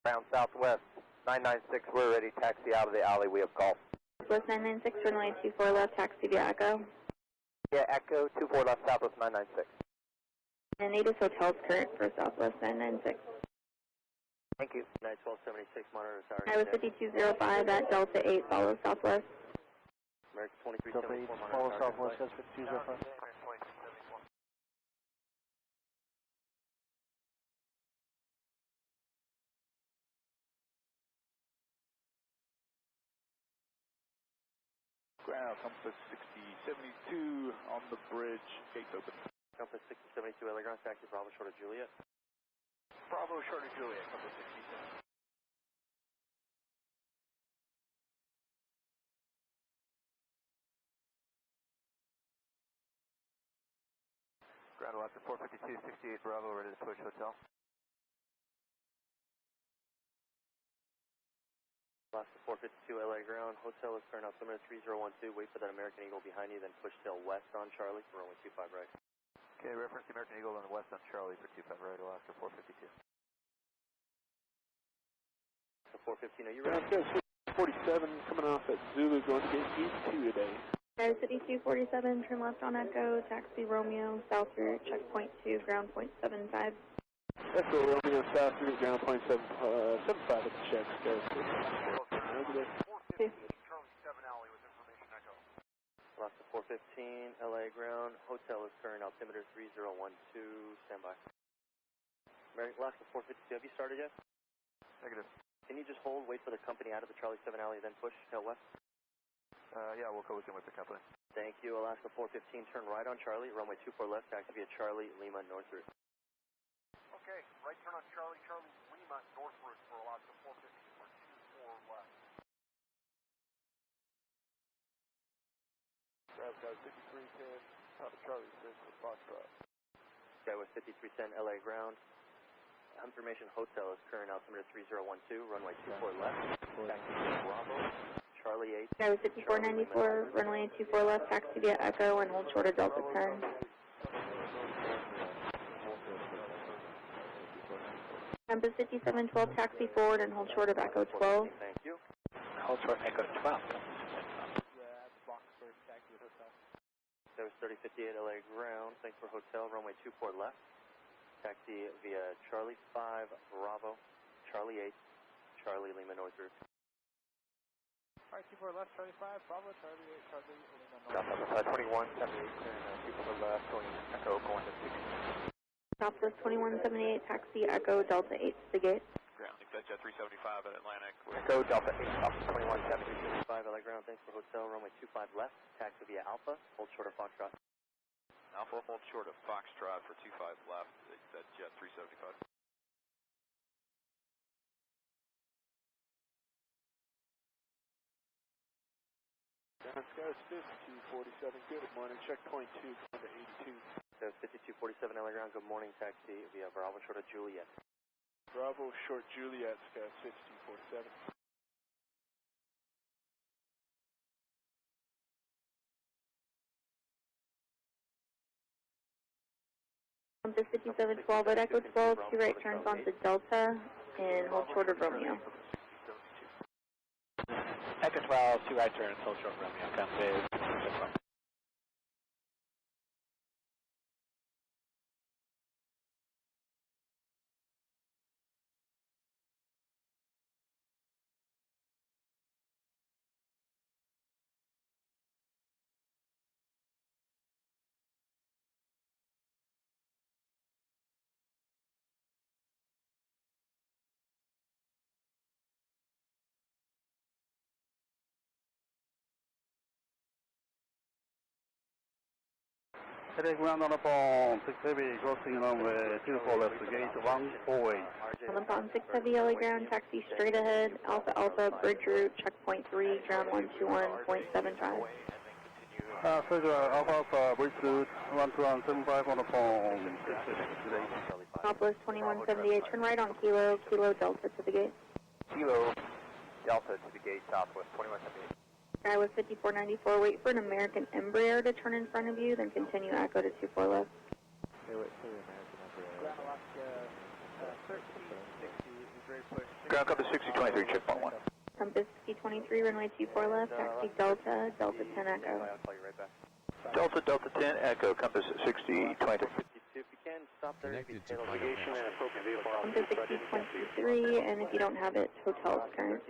Ground Southwest 996, we're ready, taxi out of the alley, we have call. Southwest 996, runway 24 left, taxi via Echo. Yeah, Echo, 24 left, Southwest 996. And Native Hotels current for Southwest 996. Thank you. 91276, monitor tower. I was 5205 at Delta 8, follow Southwest. American 2374, follow Southwest, that's 5205. Ground, Compass 6072 on the bridge, gates open. Compass 6072, LA ground, taxi Bravo short of Juliet. Bravo short of Juliet, Compass 67. Ground Alaska 452, 68 Bravo, ready to push hotel. Alaska 452, LA ground, hotel is current altimeter 3012, wait for that American Eagle behind you, then push tail west on Charlie for runway 25 right. Okay, reference the American Eagle on the west on Charlie for 25 right, Alaska 452. So 415, are you ready? Alaska 47 coming off at Zulu, going to get E2 today. City 247, turn left on Echo, taxi Romeo, south route, checkpoint 2, ground point 75. Echo Romeo, south route, ground point 75 at the check, guys. Alaska 415, LA ground, hotel is current altimeter 3012, standby. Alaska 452, have you started yet? Negative. Can you just hold, wait for the company out of the Charlie 7 alley, then push tail west? Yeah, we'll co-listen with the company. Thank you, Alaska 415, turn right on Charlie, runway 24 left, taxi via Charlie, Lima, north route. Okay, right turn on Charlie, Charlie, Lima, north route for Alaska 415 for 24 left. Grab guys 5310, out of Charlie 6 for Foxtrot. Guy with 5310, LA ground. Information hotel is current altimeter 3012, runway 24 left, taxi via Bravo, Charlie 8. I was 5494, runway 24 left, taxi via Echo, and hold short of Delta 10. Compass 5712, taxi forward and hold short of Echo 12. Thank you. Hold short Echo 12. That was 3058 LA ground, thanks for hotel, runway 24 left. Taxi via Charlie 5, Bravo, Charlie 8, Charlie Lima North route. Alright, 24 left, Charlie 5, Bravo, Charlie 8, Charlie Lima Southwest North. 2178, people left, going Echo, going to 60. Southwest 2178, taxi Echo, Delta 8 to the gate. Ground, that's jet 375 at Atlantic. Echo, Delta 8, Southwest 2178, 5 LA ground, thanks for hotel, runway 25 left. Taxi via Alpha, hold short of Foxtrot. Alpha, hold short of Foxtrot for 25 left, that's jet 375. Skies 5247, good morning, checkpoint 2, going to 82. That was 5247 LA ground, good morning, taxi via Bravo short of Juliet. Bravo short Juliet, Skies 5247. Compass 5712 at Echo 12, 2 right turns onto Delta, and hold short of Romeo. Echo 12, 2 right turns, hold short Romeo, Compass. Heading ground on upon 6 heavy, crossing runway 24 left, gate 148. On upon 6 heavy LA ground, taxi straight ahead, Alpha Alpha, bridge route, checkpoint 3, ground 121.75. Further Alpha Alpha, bridge route 12175 on upon 6 heavy today. Southwest 2178, turn right on Kilo, Kilo Delta to the gate. Kilo, Delta to the gate, Southwest 2178. Guy with 5494, wait for an American Embraer to turn in front of you, then continue Echo to 24 left. Ground Alaska 1360, is ready to push Ground compass 6023, checkpoint 1. Compass 6023, runway 24 left, taxi Delta, Delta 10 Echo. I'll call you right back. Delta, Delta 10, Echo, compass 6023. 52, if you can, stop there. Connected to Navigation and appropriate vehicle. Compass 6023, and if you don't have it, hotel's current.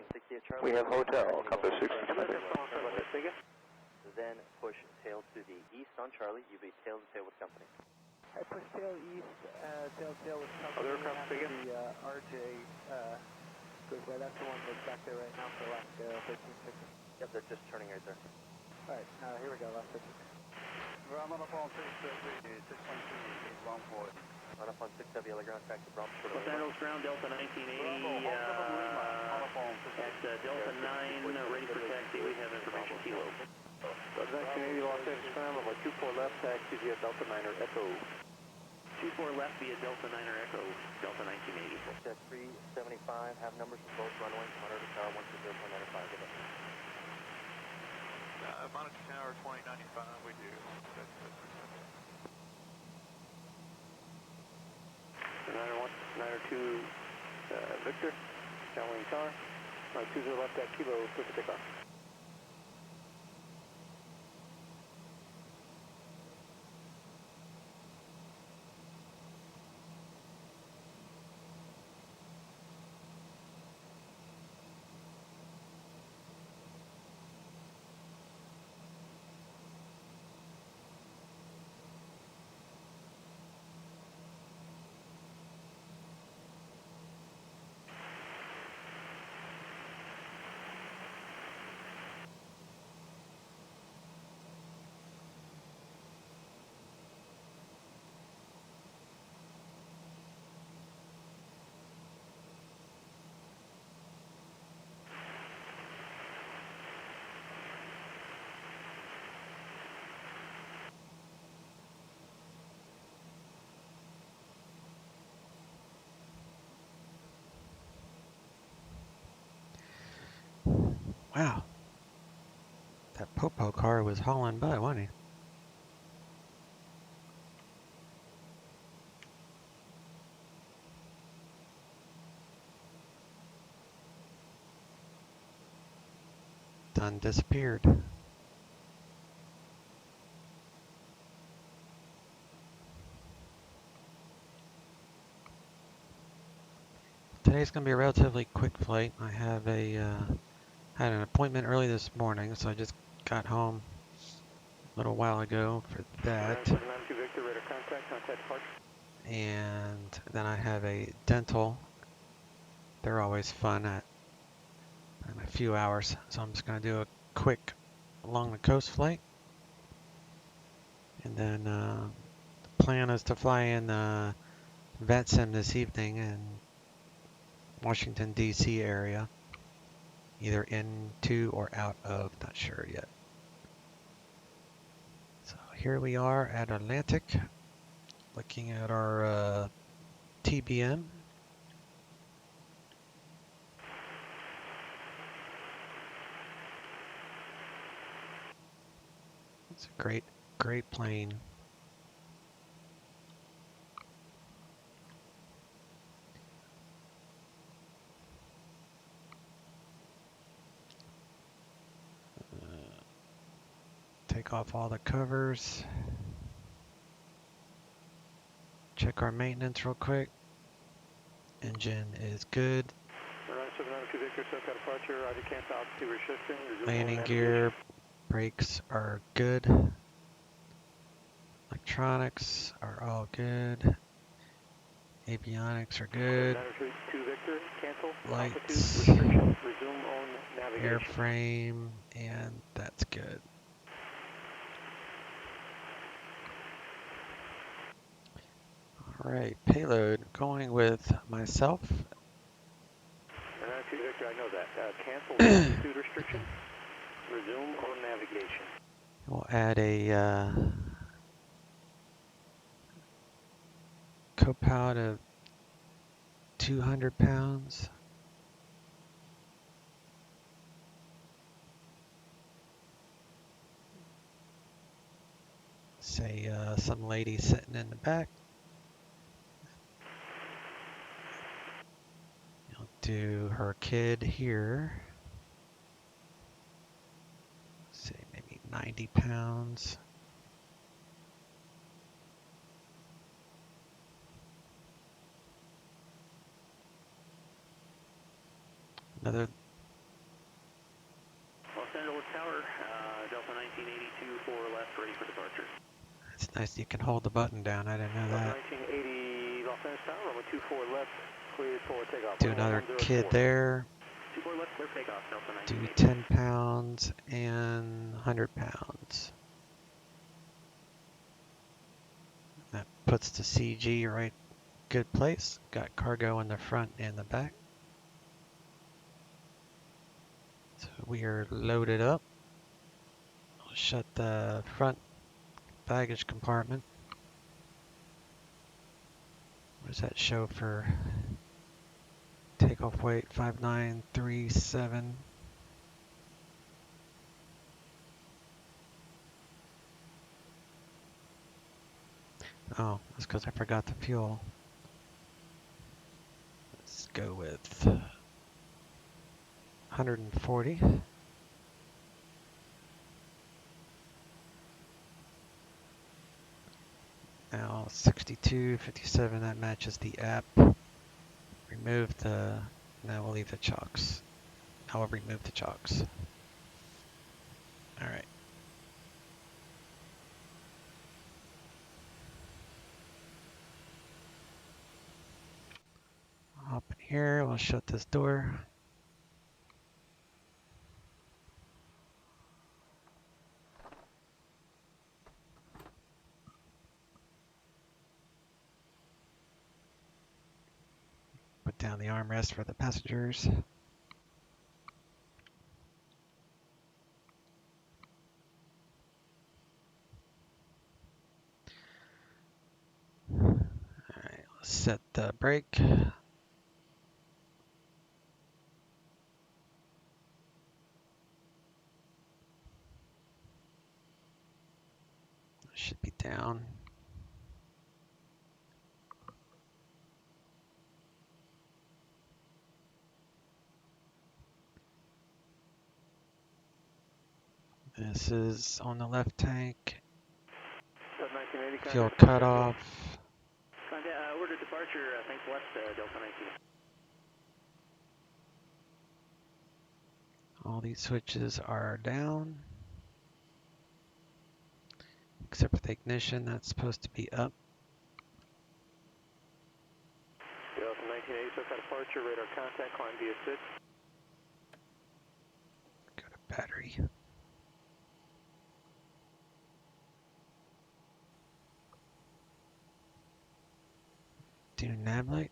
We have hotel, compass 6023. Then push tail to the east on Charlie. You be tail to tail with company. I push tail east, tail with company. Other aircraft after figure? the RJ goes by. That's the one that's back there right now for last 13 seconds. Yep, they're just turning right there. Alright, here we go, last 13. Ground on the phone 623, 6.2, 140. Run up on 6W, LA ground, taxi Bravo. Los Angeles ground, Delta 1980, at Delta 9, ready for taxi. We have information kilo. Delta 1980, Los Angeles ground, runway 24 left, taxi via Delta 9er Echo. 24 left via Delta 9er Echo, Delta 1980. Set 375, have numbers for both runways, monitor to tower 120.95, give it. Monitor tower 2095, we do. 901, 902, Victor, downwind tower, 20 left at Kilo, clear for takeoff. Wow. That Popo car was hauling butt, wasn't he? Done disappeared. Today's going to be a relatively quick flight. I have had an appointment early this morning, so I just got home a little while ago for that. And then I have a dental. They're always fun in a few hours, so I'm just going to do a quick along the coast flight. And then the plan is to fly in VetSim this evening in Washington, D.C. area. Either into or out of, not sure yet. So here we are at Atlantic, looking at our TBM. It's a great plane. Take off all the covers. Check our maintenance real quick. Engine is good. Landing gear, brakes are good. Electronics are all good. Avionics are good. Lights, airframe, and that's good. All right, payload going with myself. I know that. Cancel altitude restriction. Resume on navigation. We'll add a co-pilot of 200 pounds. Say some lady sitting in the back. do her kid here. Say maybe 90 pounds. Another. Los Angeles Tower, Delta 1982, 4 left, ready for departure. It's nice you can hold the button down. I didn't know that. 1980 Los Angeles Tower, runway 24 left, cleared for takeoff. Do another kid there. 24 left, clear takeoff, Delta Do 1980. 10 pounds and 100 pounds. That puts the CG right good place. Got cargo in the front and the back. So we are loaded up. I'll shut the front baggage compartment. What does that show for takeoff weight? 5937. Oh, that's because I forgot the fuel. Let's go with 140. Now 6257, that matches the app. Remove the, now we'll leave the chocks. Now we'll remove the chocks. All right. Hop in here, we'll shut this door. Put down the armrest for the passengers. All right, let's set the brake. Should be down. This is on the left tank. Fuel cut off. Order departure, thanks left, Delta 19. All these switches are down. Except for the ignition, that's supposed to be up. Delta 1980, so departure, radar contact, climb via 6. Go to battery. Do nav light.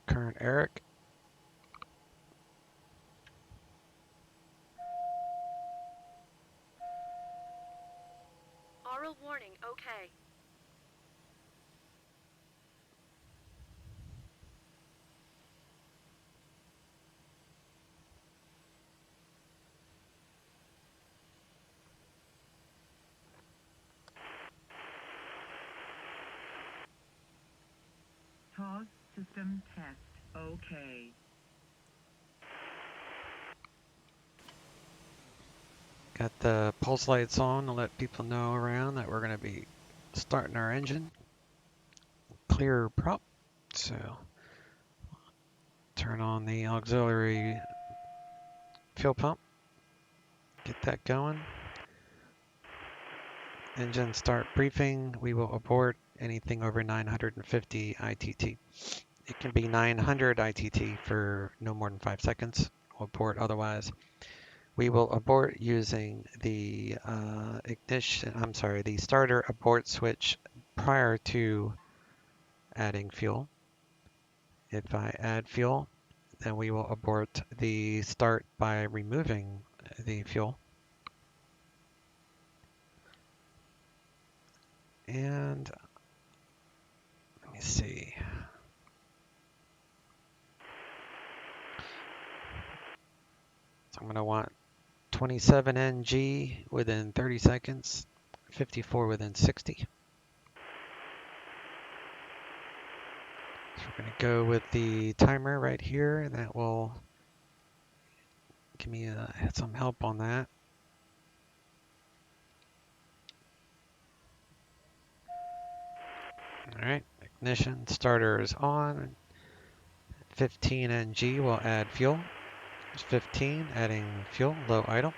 Current Eric. Aural warning, okay. TOS system test, okay. Got the pulse lights on to let people know around that we're going to be starting our engine. Clear prop. So turn on the auxiliary fuel pump. Get that going. Engine start briefing. We will abort anything over 950 ITT. It can be 900 ITT for no more than 5 seconds. We'll abort otherwise. We will abort using the the starter abort switch prior to adding fuel. If I add fuel, then we will abort the start by removing the fuel. And let me see. So I'm going to want 27 NG within 30 seconds, 54 within 60. So we're going to go with the timer right here, and that will give me some help on that. All right, ignition starter is on. 15 NG will add fuel. There's 15, adding fuel, low idle.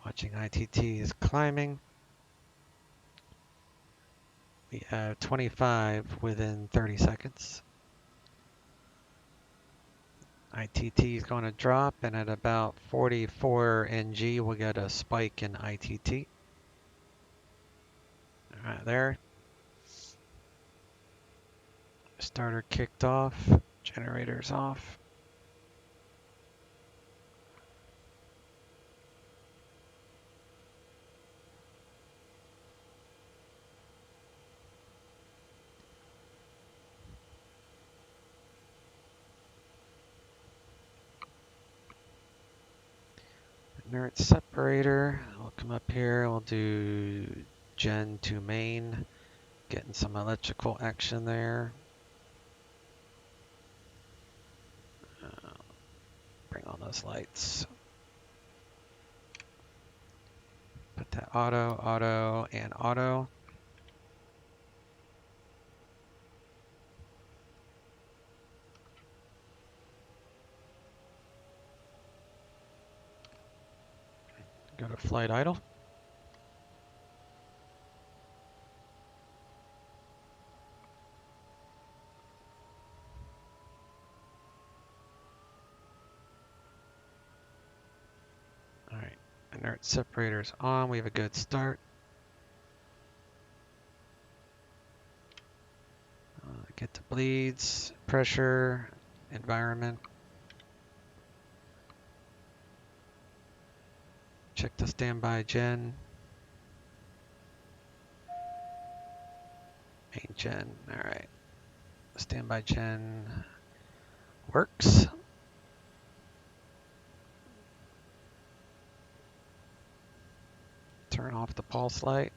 Watching ITT is climbing. We have 25 within 30 seconds. ITT is going to drop, and at about 44 NG, we'll get a spike in ITT. All right, there. Starter kicked off. Generator's off. Inert separator. We'll come up here. We'll do Gen to main. Getting some electrical action there. Bring on those lights. Put that auto, auto, and auto. Go to flight idle. All right, inert separator's on. We have a good start. Get the bleeds, pressure, environment. Check the standby gen. Main gen, all right. Standby gen works. Turn off the pulse light.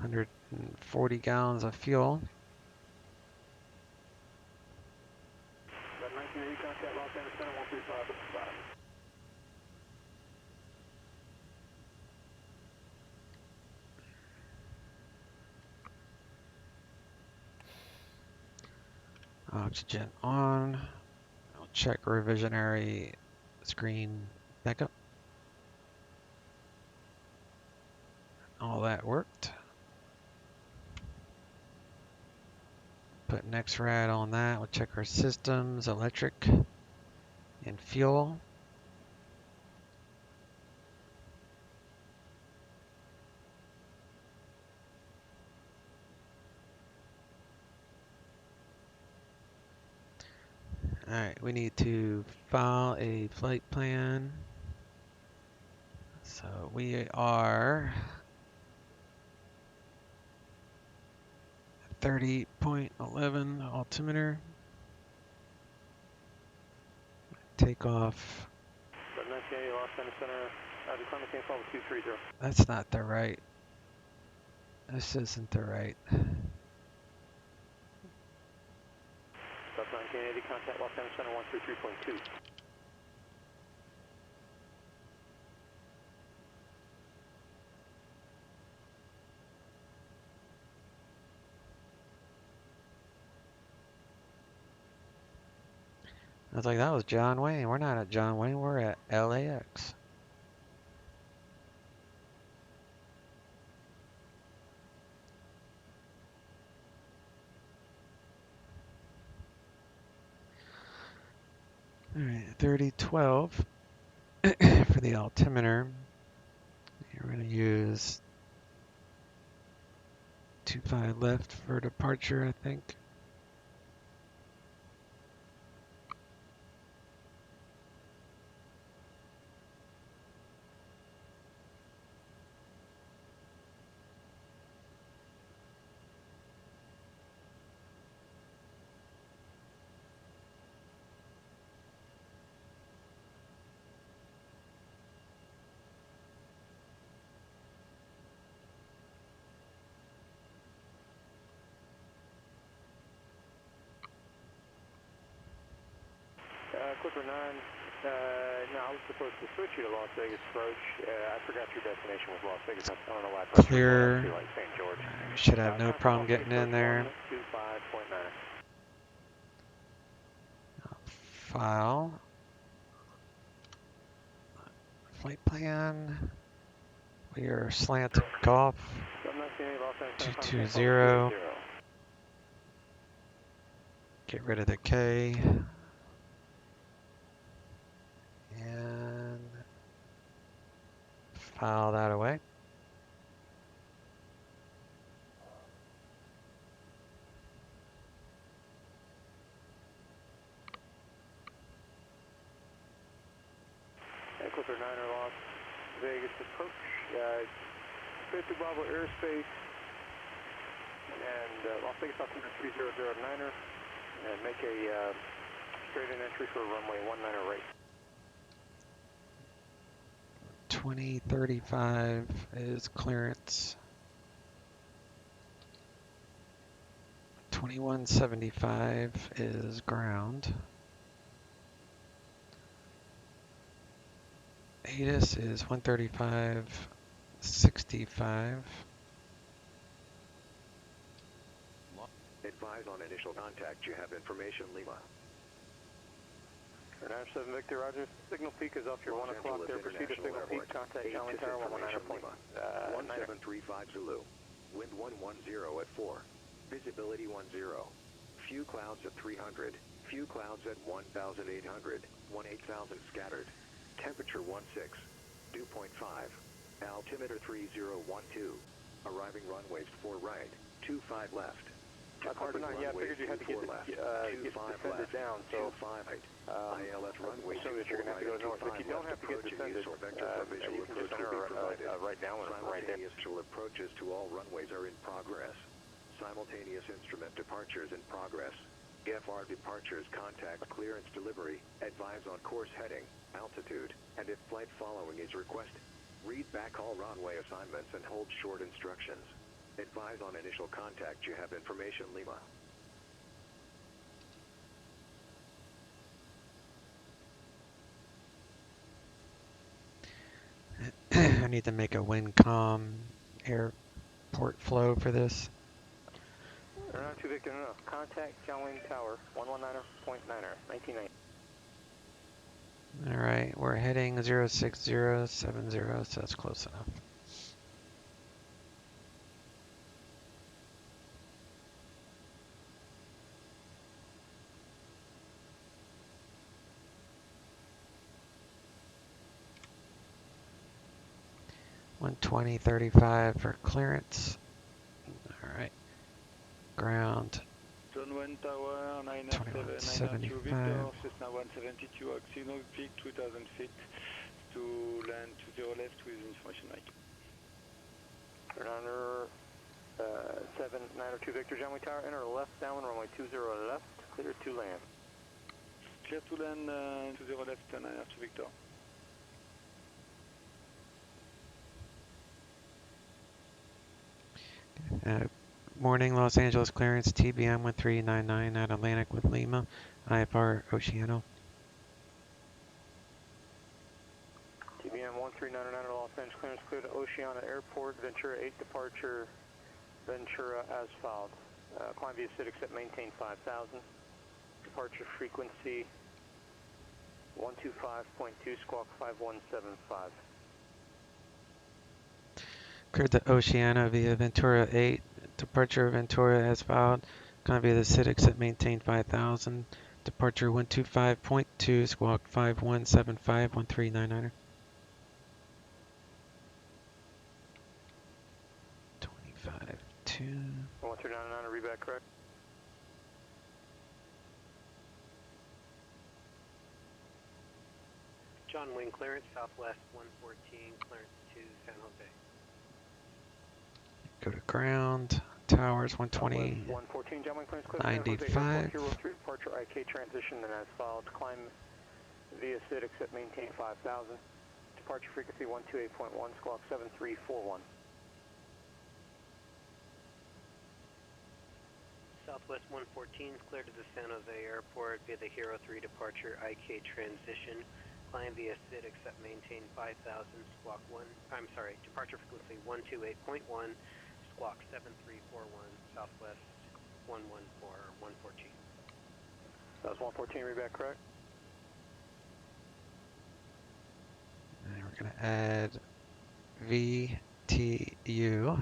$140 gallons of fuel. Got 1980 contact, Los Angeles Center, 135. Oxygen on. I'll check revisionary screen backup. All that worked. Put next rad on that. We'll check our systems, electric, and fuel. All right, we need to file a flight plan. So we are 30.11 altimeter. Takeoff. Got 1980 Los Angeles Center, decline maintain flight 230. That's not the right. This isn't the right. Got 1980 contact Los Angeles Center, 133.2. I was like, that was John Wayne. We're not at John Wayne. We're at LAX. All right, 3012 for the altimeter. We're going to use 25 left for departure, I think. Clipper 9. No, I was supposed to switch you to Las Vegas approach. I forgot your destination was Las Vegas. I don't know why I thought Clear. you were like St. George. Should have no problem getting in there. 25.9. File. Flight plan. We are slanted golf. 220. Get rid of the K. And file that away. Clipper 9 Las Vegas approach. Straight to Bravo airspace. And Las Vegas altimeter 3009er. And make a straight in entry for runway 19er right. 2035 is clearance. 2175 is ground. ATIS is 135.65. Advise on initial contact. You have information, Lima. 97 Victor, Roger. Signal peak is off your 1 o'clock there. Proceed to signal peak. Contact John Tower 119.1735 Zulu. Wind 110 at 4. Visibility 10. Few clouds at 300. Few clouds at 1,800. 18,000 scattered. Temperature 16. Dew point 5. Altimeter 3012. Arriving runways 4 right. 25 left. Departing runways, I figured you had to get left. descended down, so ILS runway so that you're going to have to go north. But you don't have to get descended. You can just enter right downwind right there. Simultaneous approaches to all runways are in progress. Simultaneous instrument departures in progress. FR departures, contact clearance delivery, advise on course heading, altitude, and if flight following is requested, read back all runway assignments and hold short instructions. Advise on initial contact. You have information, Lima. I need to make a WinCom airport flow for this. Not too Victor, no. Contact John Wayne Tower 119.9er 1990. All right, we're heading 06070, so that's close enough. $120.35 for clearance. All right, ground. John Wayne Tower, 972 Victor, Cessna 172, Oceano, peak 2,000 feet to land 20 left with information mic. Runner 7902 Victor, John Wayne Tower, enter left downwind, runway 20 left, clear to land. Clear to land 20 left, 902 Victor. Morning, Los Angeles clearance, TBM-1399 at Atlantic with Lima, IFR Oceano. TBM-1399 Los Angeles clearance, clear to Oceano Airport, Ventura 8 departure, Ventura as filed. Climb via SID except maintain 5,000. Departure frequency 125.2, squawk 5175. Cleared to Oceano via Ventura 8. Departure Ventura as filed. Climb via the SID except maintain 5,000. Departure 125.2, squawk 5175, 1399er. 25.2. 1399, read back correct. John Wing clearance, Southwest 114, clearance to San Jose. Go to ground. Towers 120. 114, John Wing clearance, 95. Departure IK transition and as filed. Climb via SID except maintain 5,000. Departure frequency 128.1, squawk 7341. Southwest Southwest 114 is clear to the San Jose Airport via the Hero 3 departure IK transition. Climb via SID except maintain 5,000, squawk 1, I'm sorry, departure frequency 128.1, squawk 7341, Southwest 114, 114. That's 114, read back correct? And we're going to add VTU.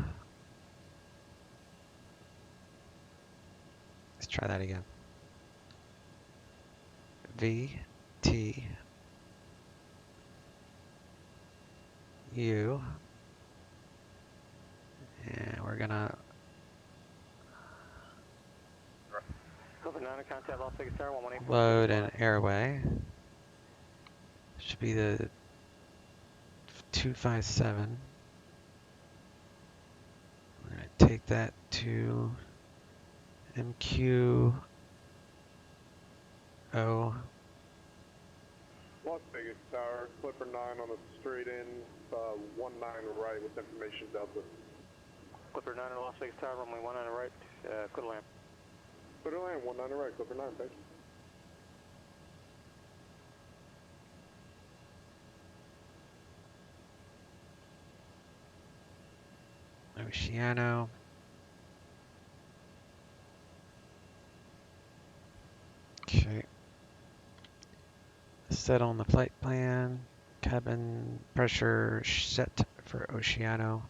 Let's try that again. VTU. And we're going to contact Las Vegas Tower 118. load an airway. Should be the 257. We're going to take that to MQ0. Las Vegas Tower, Clipper 9 on the straight in, 19 right with information Delta. Clipper 9 on Las Vegas Tower, runway 19 right, clear to land. Clear to land, 19 right, Clipper 9, thanks. Oceano. Okay. Set on the flight plan. Cabin pressure set for Oceano.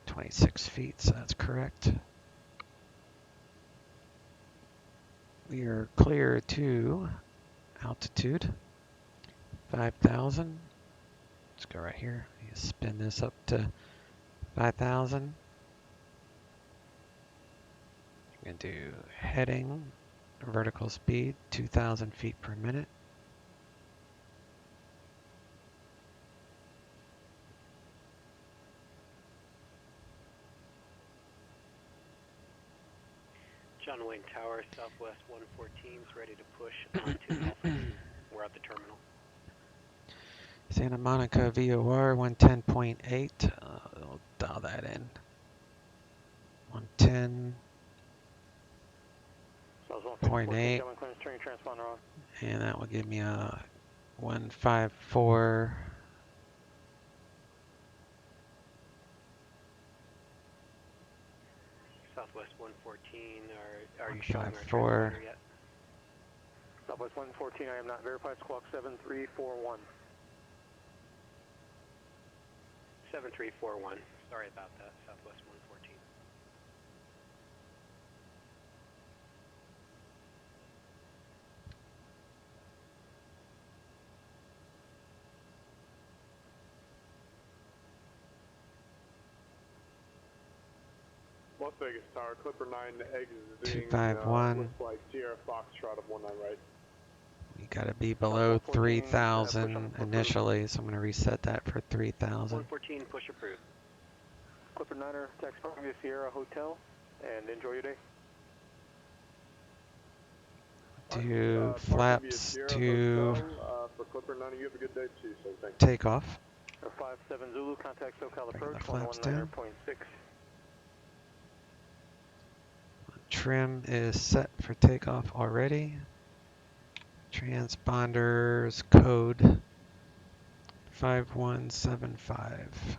26 feet, so that's correct. We are clear to altitude 5,000. Let's go right here. You spin this up to 5,000. We're going to do heading, vertical speed, 2,000 feet per minute. John Wayne Tower, Southwest 114 is ready to push onto Alpha. We're at the terminal. Santa Monica VOR 110.8. We'll dial that in. 110.8. And that will give me a 154. Southwest 114, are you showing our transponder yet? Southwest 114, I am not verified, squawk 7341. 7341, sorry about that, Southwest 114. Las Vegas Tower, Clipper 9 exiting. 251. Looks like Sierra Foxtrot of 19 right. You got to be below 3,000 initially, so I'm going to reset that for 3,000. 114, push approved. Clipper 9er, taxi via Sierra Hotel, and enjoy your day. Do flaps to for Clipper 9, you have a good day too, so thanks. takeoff. 57 Zulu, contact SoCal Bring approach, the flaps down. 119.6. Trim is set for takeoff already. Transponders code 5175.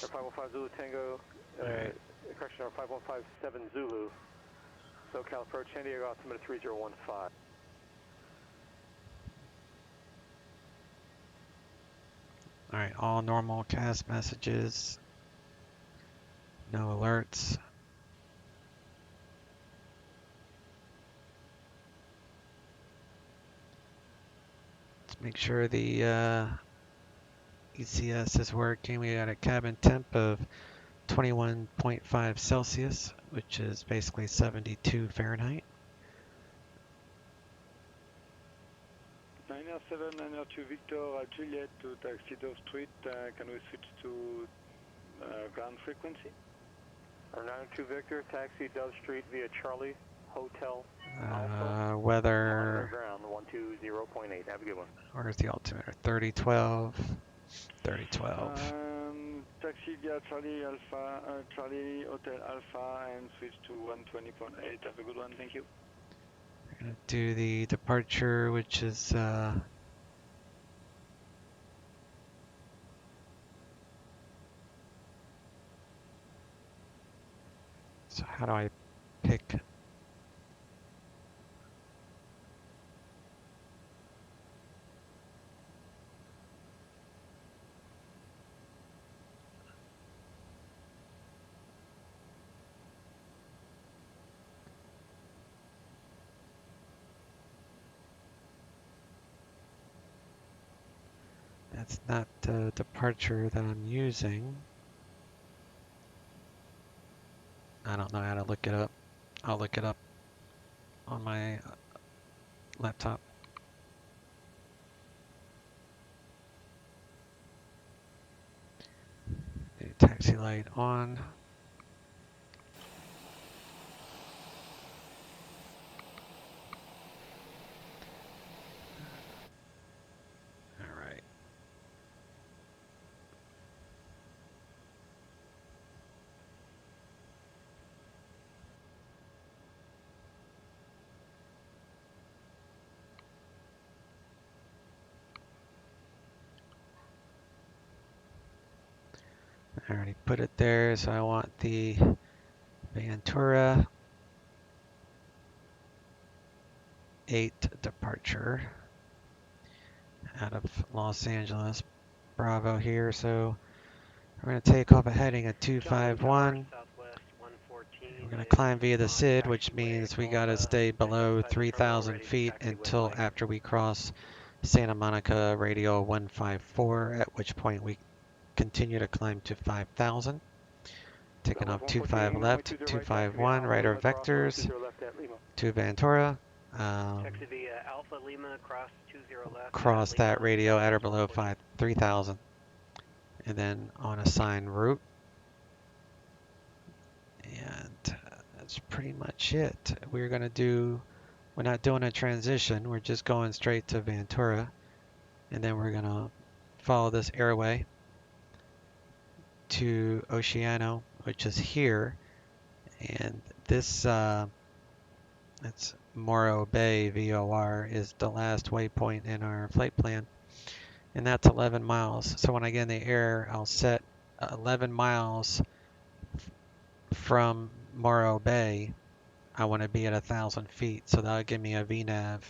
Or 515 Zulu Tango, correction, or 5157 Zulu, SoCal approach, San Diego altimeter 3015. Alright, all normal CAS messages. No alerts. Let's make sure the ECS is working. We got a cabin temp of 21.5 Celsius, which is basically 72 Fahrenheit. 907, 902 Victor, Juliet to taxi Dove Street. Can we switch to ground frequency? 902 Victor, taxi Dove Street via Charlie, Hotel weather. ground 120.8. Have a good one. Where's the altimeter? 3012. 3012. Taxi via Charlie Alpha, Charlie Hotel Alpha, and switch to 120.8. Have a good one. Thank you. We're gonna do the departure, which is so how do I pick? That's not the departure that I'm using. I don't know how to look it up. I'll look it up on my laptop. The taxi light on. All right. I already put it there, so I want the Ventura 8 departure out of Los Angeles. Bravo here, so we're going to take off a heading at 251. We're going to climb via the SID, which means we got to stay below 3,000 feet until after we cross Santa Monica radial 154, at which point we continue to climb to 5,000. Taking off 25 left, 251, right our vectors to Ventura. Cross that radio at or below 3,000. And then on assigned route. And that's pretty much it. We're not doing a transition. We're just going straight to Ventura. And then we're going to follow this airway to Oceano, which is here. And this, it's Morro Bay, VOR, is the last waypoint in our flight plan. And that's 11 miles. So when I get in the air, I'll set 11 miles from Morro Bay. I want to be at 1,000 feet. So that'll give me a VNAV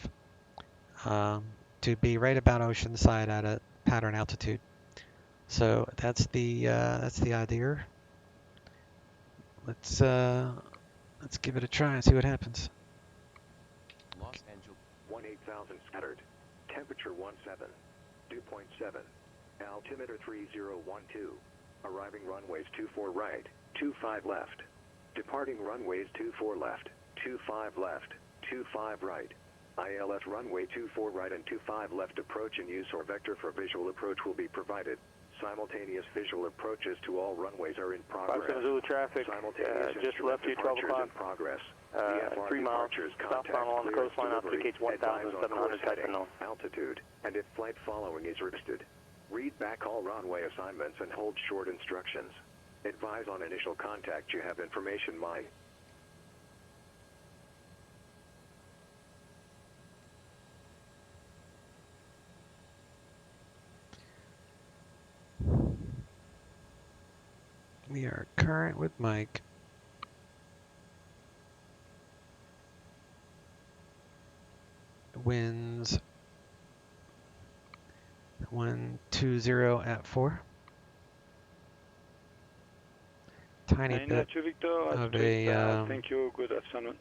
to be right about Oceanside at a pattern altitude. So that's the idea. Let's give it a try and see what happens. Los Angeles 18,000 scattered. Temperature 17. Dew point 7. Altimeter 3012. Arriving runways 24 right, 25 left. Departing runways 24 left, 25 left, 25 right. ILS runway 24 right and 25 left approach and use or vector for visual approach will be provided. Simultaneous visual approaches to all runways are in progress. 57 Zulu traffic, just left you 12 o'clock. 3 miles, southbound along the coastline, indicates 1,700 type known. Altitude, and if flight following is requested, read back all runway assignments and hold short instructions. Advise on initial contact you have information mine. We are current with Mike. Winds 120 at 4. Tiny bit of a thank you. Good afternoon.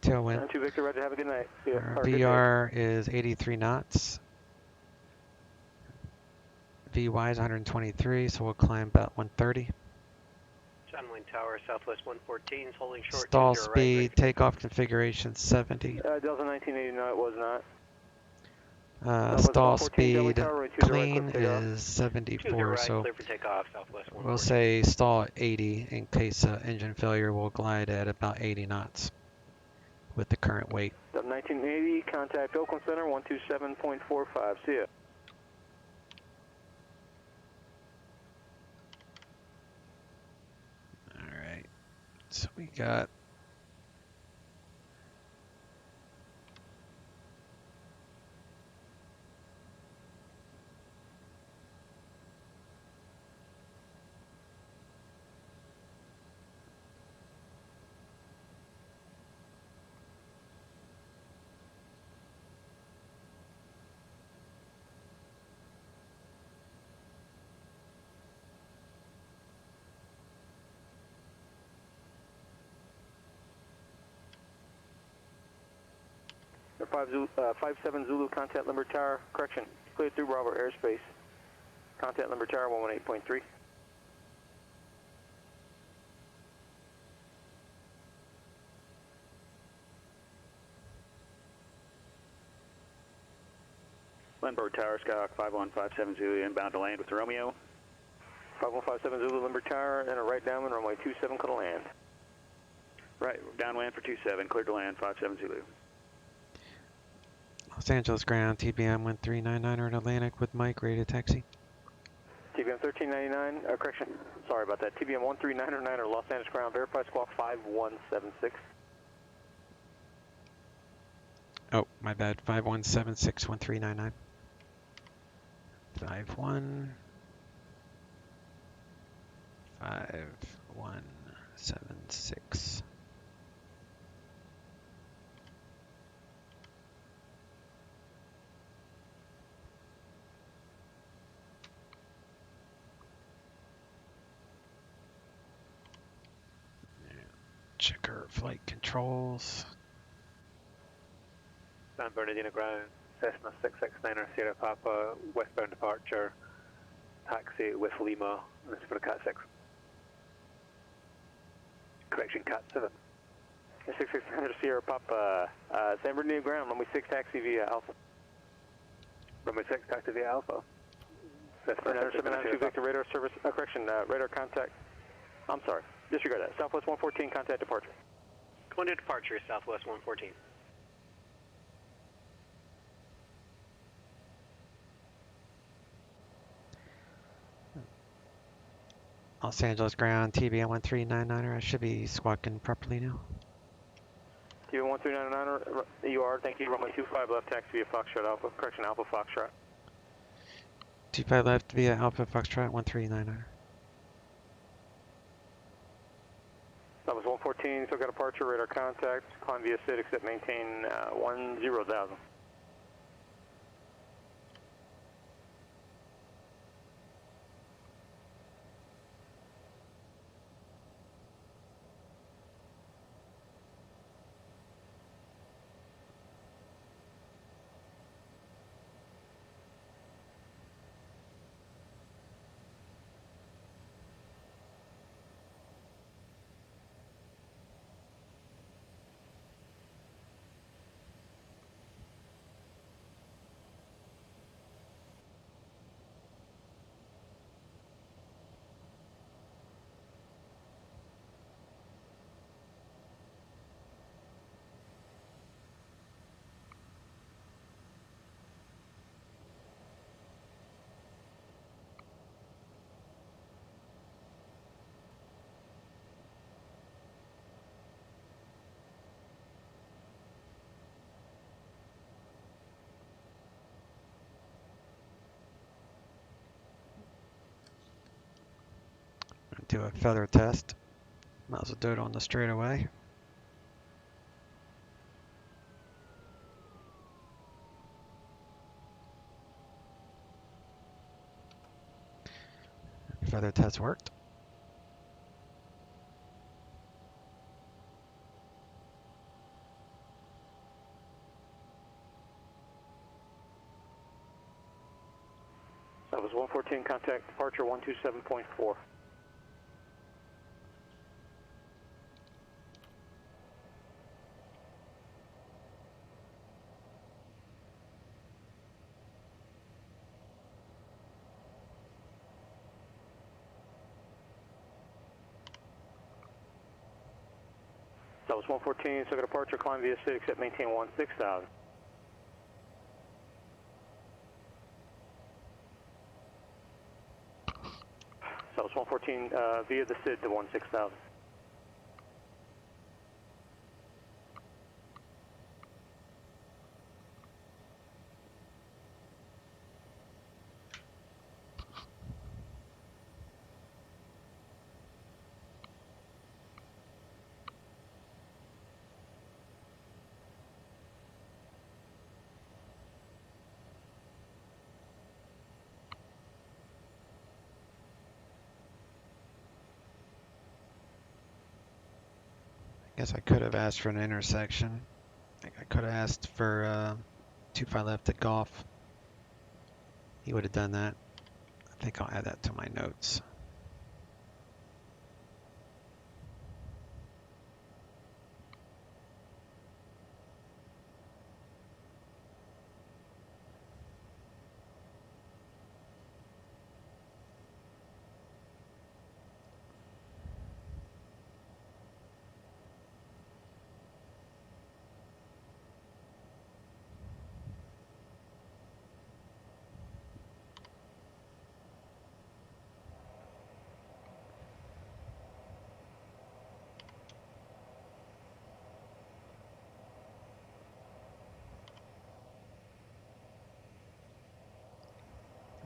tailwind. 2 Victor, Roger. Have a good night. Our VR is 83 knots. VY is 123, so we'll climb about 130. John Wayne Tower, Southwest 114, holding short. Stall speed, right, takeoff configuration 70. Delta 1980, no, it was not. Stall speed clean is 74, so we'll say stall at 80 in case engine failure. We'll glide at about 80 knots. with the current weight. 1980, contact Oakland Center, 127.45. See ya. All right, so we got The 57 Zulu, contact Limber Tower, correction, cleared through Bravo airspace. Contact Limber Tower, 118.3. Lindbergh Tower, Skyhawk 5157 Zulu, inbound to land with Romeo. 5157 Zulu, Limber Tower, and a right downwind, runway 27, clear to land. Right, downwind for 27, cleared to land, 57 Zulu. Los Angeles ground, TBM 1399 Atlantic with Mike, ready to taxi. TBM 1399, correction, sorry about that. TBM 13909 Los Angeles ground, verify squawk 5176. Oh, my bad, 5176-1399. 5176. Check our flight controls. San Bernardino ground, Cessna 669er Sierra Papa, westbound departure, taxi with Lima, this is for Cat 6. Correction, Cat 7. 669er Sierra Papa, San Bernardino ground, runway 6 taxi via Alpha. Runway 6 taxi via Alpha. Cessna 792 Victor radar service, correction, radar contact, I'm sorry, disregard that, Southwest 114 contact departure. Going to departure, Southwest 114. Los Angeles ground, TBM 1399. I should be squawking properly now. TBM 1399, you are, thank you, runway 25 left, taxi via Foxtrot Alpha, correction, Alpha Foxtrot. 25 left via Alpha Foxtrot 1399. That was 114, so got departure, radar contact, climb via SID, except maintain 10,000. Do a feather test. Might as well do it on the straightaway. Feather test worked. That was 114, contact departure 127.4. Southwest 114, circle departure, climb via 6, except maintain 16,000. Southwest 114, via the SID to 16,000. I guess I could have asked for an intersection. I could have asked for 25 left at golf. He would have done that. I think I'll add that to my notes.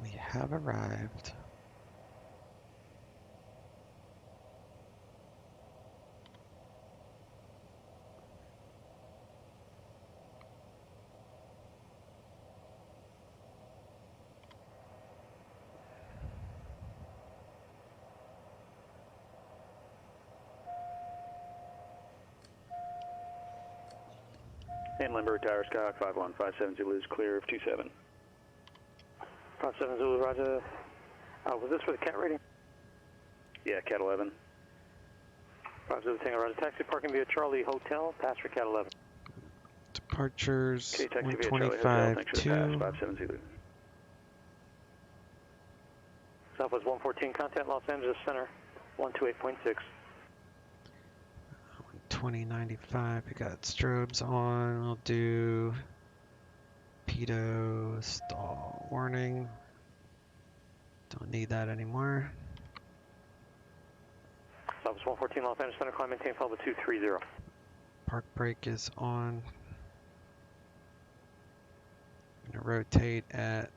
We have arrived. And Limber Tower, Skyhawk 5157 Zulu is clear of 27. 57 Zulu, roger. Was this for the CAT rating? Yeah, CAT 11. 50 Tango, roger. Taxi parking via Charlie Hotel, pass for CAT 11. Departures Okay, taxi via 125 Thanks for the 2. pass, 57 Zulu. Southwest 114, contact Los Angeles Center, 128.6. 2095, we got strobes on. We'll do pedo stall warning. Don't need that anymore. Southwest 114, Los Angeles Center, climb maintain level 230. Park brake is on. I'm gonna rotate at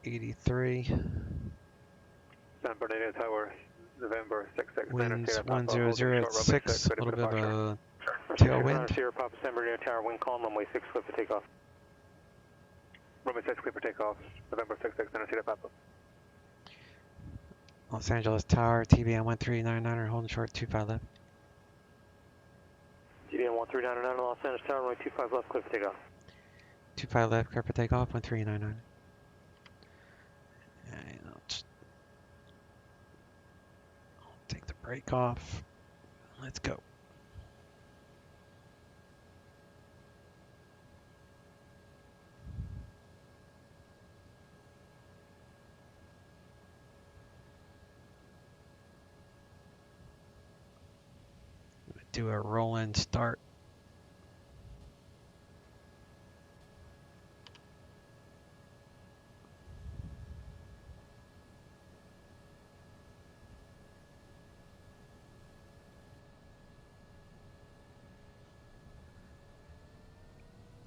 83. San Bernardino Tower, November 66. Winds 1006, a little bit of a tailwind. Sierra Papa, San Bernardino Tower, wind calm, runway 6, clear for takeoff. Runway 6, clear for takeoff, November 66, Sierra Papa. Los Angeles Tower, TBM-900, holding short, 25 left. TBM-1399, Los Angeles Tower, runway 25 left, clear for takeoff. 25 left, clear for takeoff, 1399. And I'll take the brake off. Let's go. Do a roll-in start.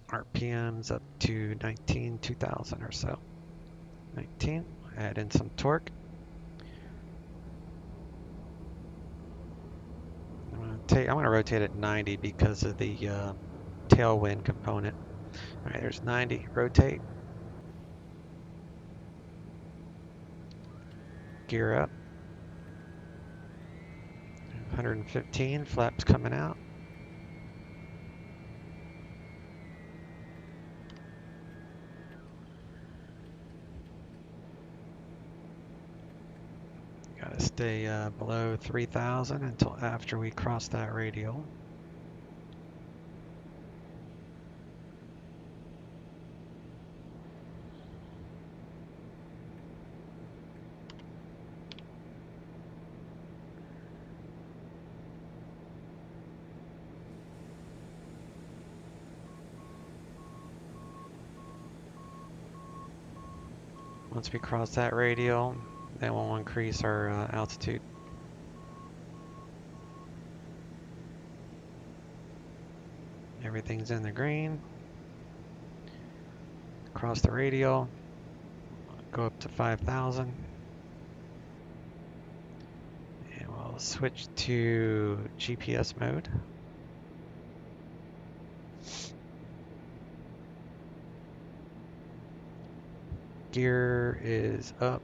RPM's up to 2,000 or so. 19, add in some torque. I'm going to rotate at 90 because of the tailwind component. All right, there's 90, rotate. Gear up. 115, flaps coming out. Gotta stay below 3,000 until after we cross that radial. Once we cross that radial, then we'll increase our altitude. Everything's in the green. Cross the radial, go up to 5,000. And we'll switch to GPS mode. Gear is up,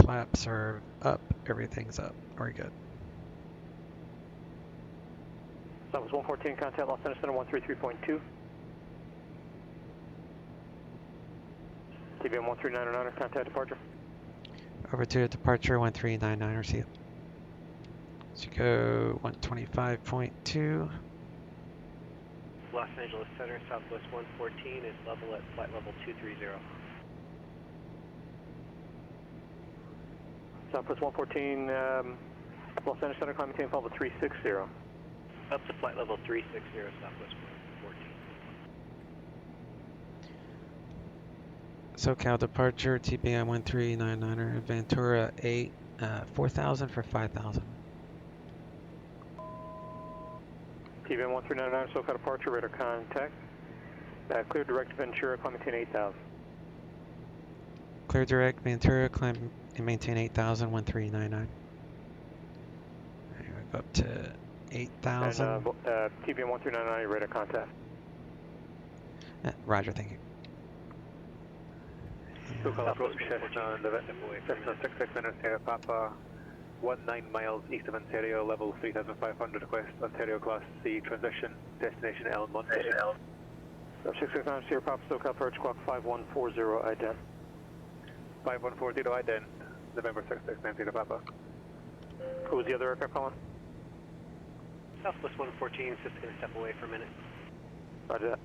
flaps are up, everything's up. We're good. Southwest 114, contact Los Angeles Center 133.2. TBM-900, contact departure. Over to departure 1399, see it. So you go 125.2. Los Angeles Center, Southwest 114 is level at flight level 230. Southwest 114, Los Angeles Center, climb maintain level 360. Up to flight level 360, Southwest 114. SoCal departure, TBM 1399, Ventura 8, 4,000 for 5,000. TBM 1399, SoCal departure, radar contact. Clear direct Ventura, climb maintain 8,000. Clear direct Ventura, climb and maintain 8,000, 1399. We'll go up to 8,000. And TBM 1399, radar contact. Roger, thank you. SoCal approach Cessna, Cessna 66 Sierra Papa, 19 miles east of Ontario, level 3,500, request Ontario Class C, transition, destination L, Monday. 669 Sierra Papa, SoCal approach, clock 5140, ident. 5140, ident, November 669 Sierra Papa. Who was the other aircraft calling? Southwest 114, just going to step away for a minute. Roger that.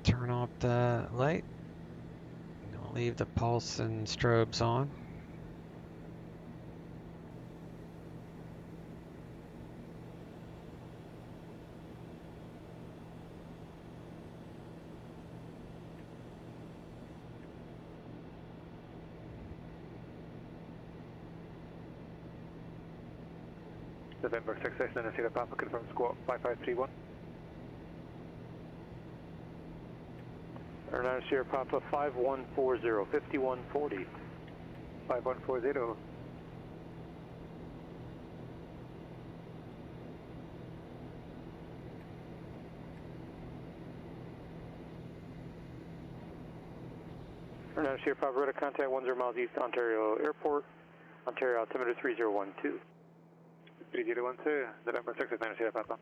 Turn off the light. We'll leave the pulse and strobes on. November 669 Sierra Papa, confirm squawk 5531. Air 9 Sierra Papa 5140, 5140. 5140. Air 9 Sierra Papa, radar contact 10 miles east Ontario Airport, Ontario altimeter 3012. 3012, November 669 Sierra Papa.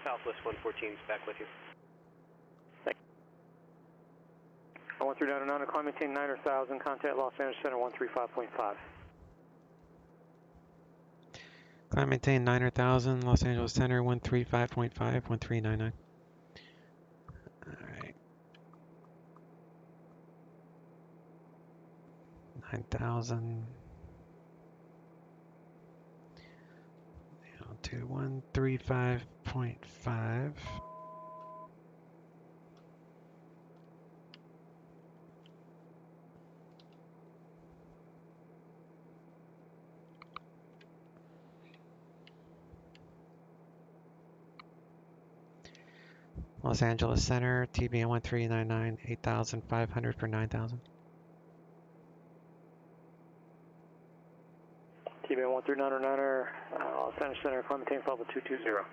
Southwest 114 is back with you. 13909, climb maintain 9,000, contact Los Angeles Center 135.5. Climb maintain 9,000, Los Angeles Center 135.5, 1399. Alright. 9,000. Down to 135.5. Los Angeles Center, TBM-1399, 8,500 for 9,000. TBM-1399, Los Angeles Center, climb maintain flight level 220.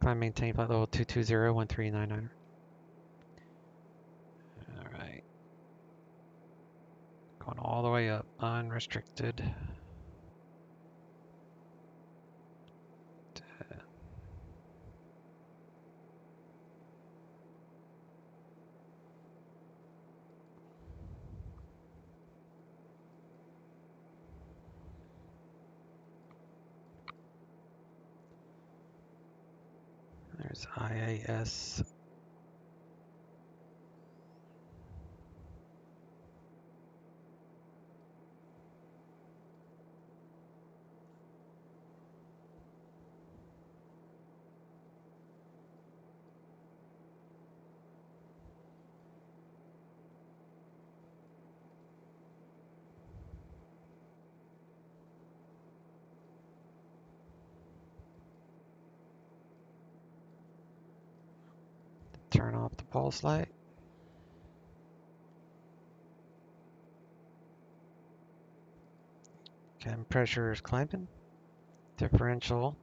Climb maintain flight level 220, 1399. Alright. Going all the way up, unrestricted. There's IAS. Turn off the pulse light. Cabin pressure is climbing. Differential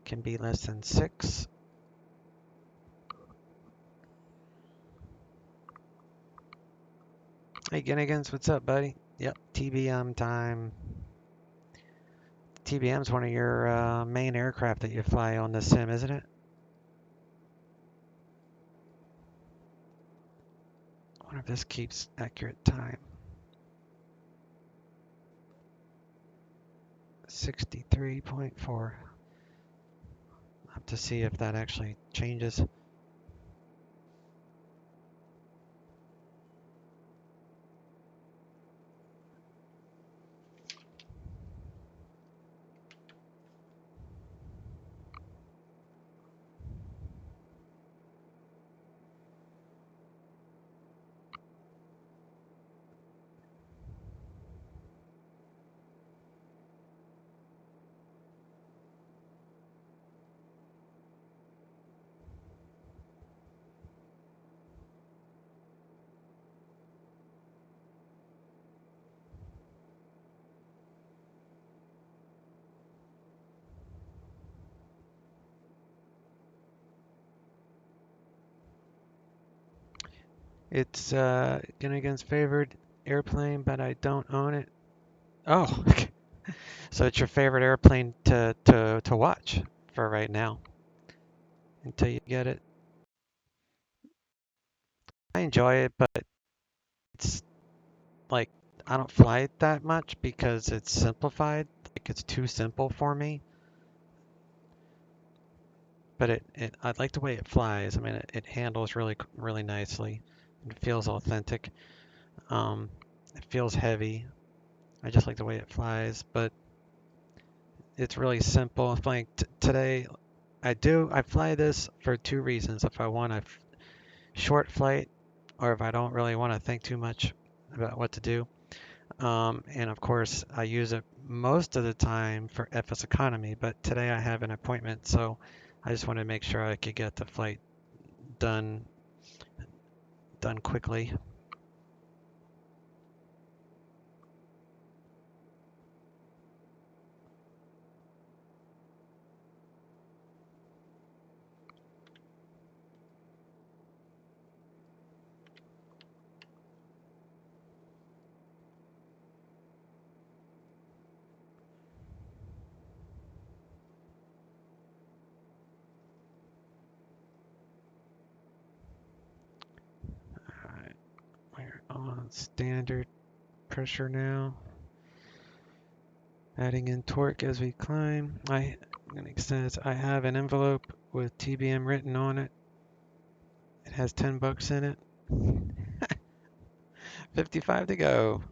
can be less than 6. Hey Ginnigans, what's up, buddy? Yep, TBM time. TBM's one of your main aircraft that you fly on the sim, isn't it? I wonder if this keeps accurate time. 63.4. I'll have to see if that actually changes. It's Ginnigan's favorite airplane, but I don't own it. Oh, so it's your favorite airplane to watch for right now until you get it. I enjoy it, but it's like I don't fly it that much because it's simplified. Like it's too simple for me. But I like the way it flies. I mean, it handles really nicely. It feels authentic. It feels heavy. I just like the way it flies, but it's really simple. Flying today, I fly this for 2 reasons. If I want a short flight, or if I don't really want to think too much about what to do. And of course, I use it most of the time for FS economy, but today I have an appointment, so I just wanted to make sure I could get the flight done quickly. on standard pressure now. Adding in torque as we climb. I'm gonna extend this. I have an envelope with TBM written on it. It has $10 in it. 55 to go.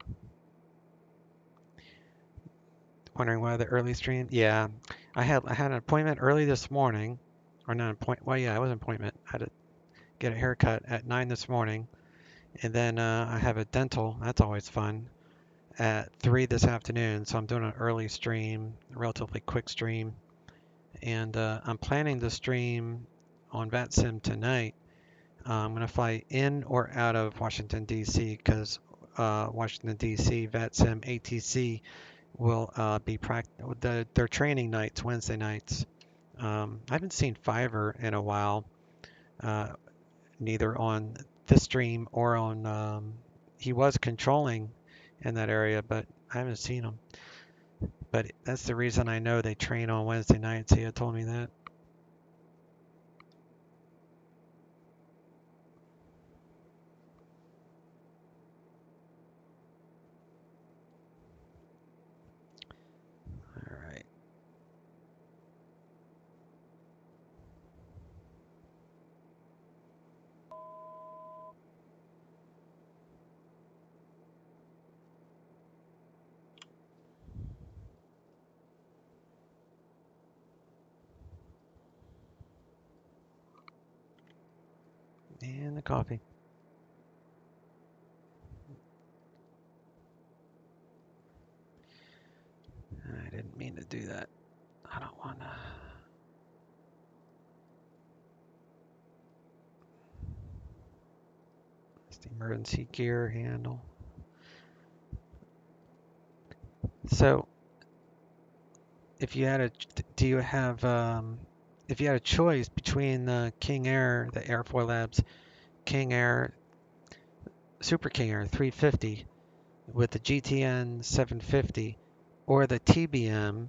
Wondering why the early stream? Yeah, I had an appointment early this morning, or not an appointment. Well, yeah, it was an appointment. I had to get a haircut at 9 this morning, and then I have a dental. That's always fun. At 3 this afternoon, so I'm doing an early stream, a relatively quick stream, and I'm planning to stream on VATSIM tonight. I'm going to fly in or out of Washington, D.C. because Washington, D.C., VATSIM, ATC will be their training nights, Wednesday nights. I haven't seen Fiverr in a while, neither on this stream or on, he was controlling in that area, but I haven't seen him. But that's the reason I know they train on Wednesday nights. He had told me that. All right. And the coffee. I didn't mean to do that. I don't want to. It's the emergency gear handle. So, if you had a, do you have, if you had a choice between the King Air, the Airfoil Labs King Air, Super King Air 350 with the GTN 750 or the TBM,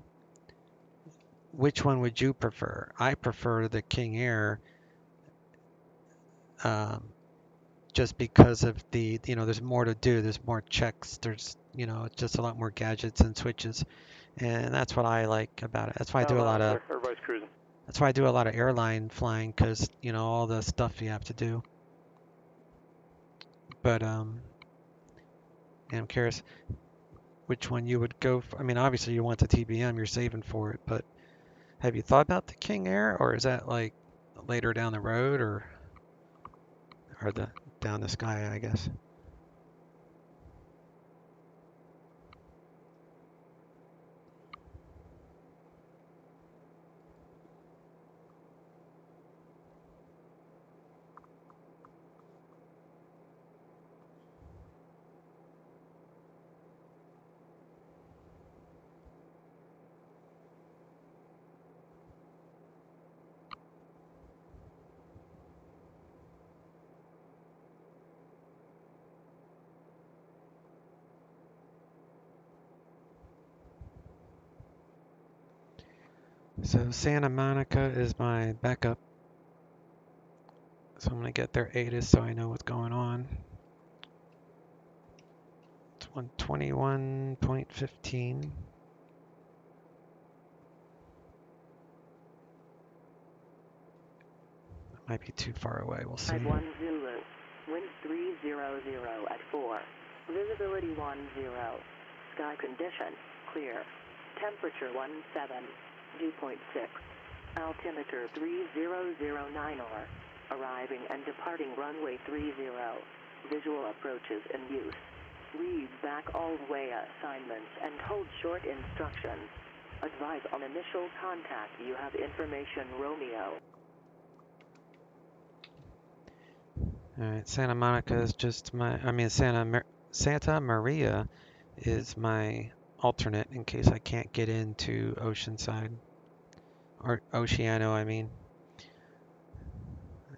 which one would you prefer? I prefer the King Air, just because of the, there's more to do, there's more checks, there's, just a lot more gadgets and switches, and that's what I like about it. That's why I do a lot of, everybody's cruising. that's why I do a lot of airline flying, because, all the stuff you have to do. But, and I'm curious which one you would go for. I mean, obviously you want the TBM, you're saving for it, but have you thought about the King Air, or is that like later down the road, or the down the sky, I guess? So Santa Monica is my backup. So I'm going to get their ATIS so I know what's going on. It's 121.15. That might be too far away. We'll see. 1 Zulu. Wind 300 at 4. Visibility 10. Sky condition clear. Temperature 17. Dew point 6. Altimeter 3009R. Arriving and departing runway 30. Visual approaches in use. Read back all way assignments and hold short instructions. Advise on initial contact. You have information, Romeo. Alright, Santa Monica is just Santa Maria is my alternate in case I can't get into Oceanside. Or Oceano, I mean.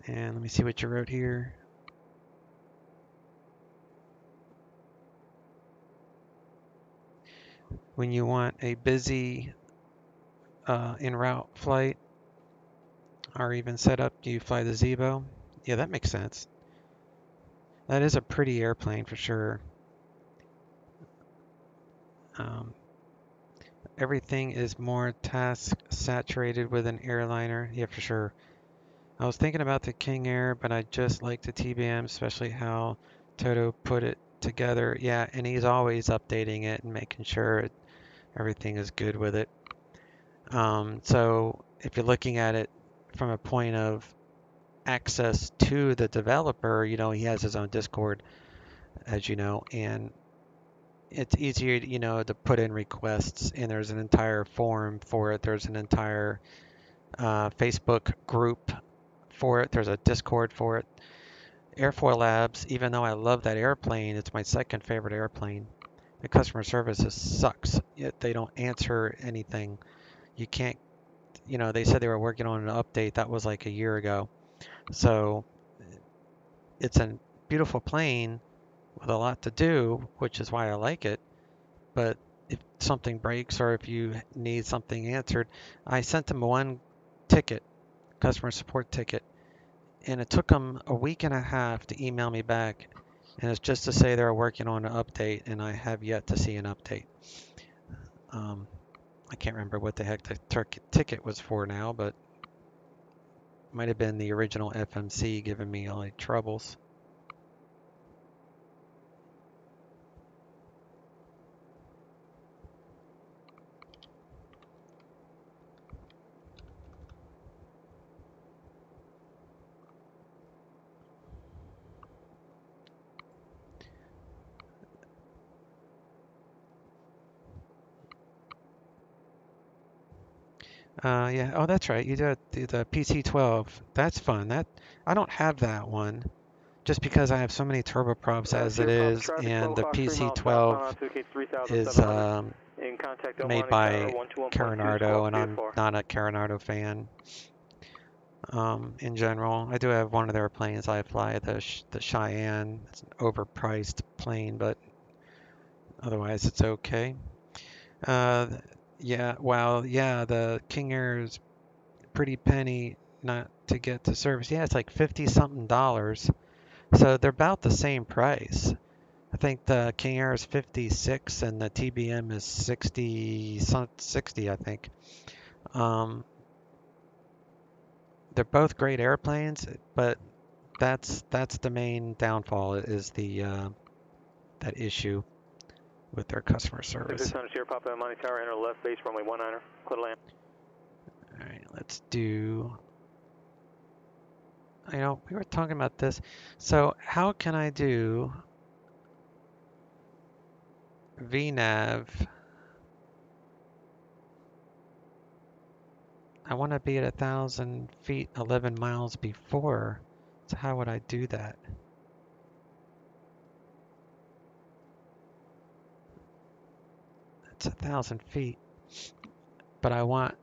And let me see what you wrote here. When you want a busy en route flight, or even setup, do you fly the Zebo? Yeah, that makes sense. That is a pretty airplane for sure. Everything is more task saturated with an airliner. Yeah, for sure. I was thinking about the King Air, but I just like the TBM, especially how Toto put it together. Yeah, and he's always updating it and making sure everything is good with it. So if you're looking at it from a point of access to the developer, you know, he has his own Discord, as you know, and it's easier, you know, to put in requests, and there's an entire forum for it. There's an entire Facebook group for it. There's a Discord for it. Airfoil Labs, even though I love that airplane, it's my second favorite airplane. The customer service just sucks. Yet they don't answer anything. You can't, you know, they said they were working on an update. That was like a year ago. So it's a beautiful plane with a lot to do, which is why I like it. But if something breaks or if you need something answered, I sent them one ticket, customer support ticket, and it took them a week and a half to email me back. And it's just to say they're working on an update, and I have yet to see an update. I can't remember what the heck the ticket was for now, but it might have been the original FMC giving me all the troubles. Yeah. Oh, that's right. You did the PC-12. That's fun. I don't have that one, just because I have so many turboprops as it is, and the PC-12 is made by Carinardo, and I'm not a Carinardo fan. In general, I do have one of their planes. I fly the Cheyenne. It's an overpriced plane, but otherwise it's okay. Yeah. Well, yeah. The King Air is pretty penny not to get to service. Yeah, it's like 50 something dollars. So they're about the same price. I think the King Air is 56 and the TBM is 60, I think. They're both great airplanes, but that's the main downfall is the that issue with their customer service. 600 Sierra Papa Monte Tower, enter left base, runway 19er, clear to land. All right, let's do. I know we were talking about this. So how can I do VNAV? I want to be at 1,000 feet, 11 miles before. So how would I do that? It's 1,000 feet, but I want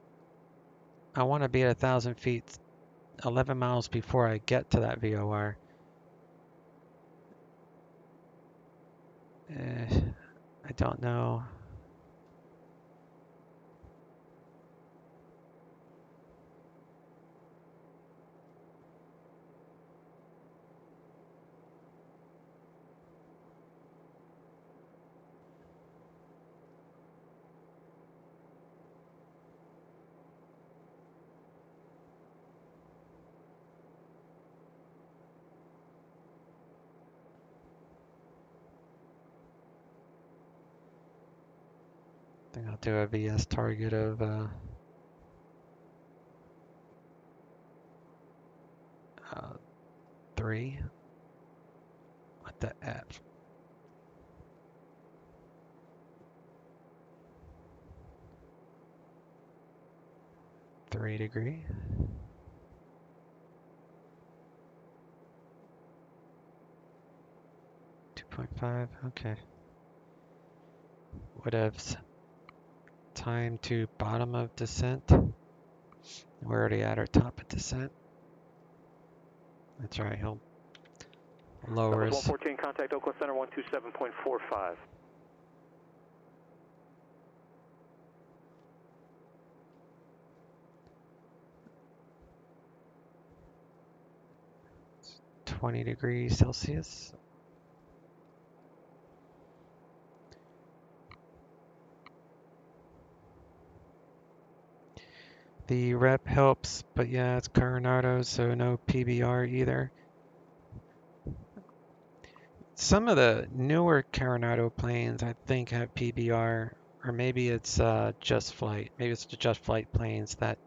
to be at 1,000 feet, 11 miles before I get to that VOR. I don't know. I think I'll do a VS target of 3 with the F. .3 2.5, okay. Whatevs. Time to bottom of descent. We're already at our top of descent. That's right, he'll lower us. 114, contact Oakland Center 127.45. .20 degrees Celsius. The rep helps, but yeah, it's Coronado, so no PBR either. Some of the newer Coronado planes, I think, have PBR, or maybe it's Just Flight. Maybe it's the Just Flight planes that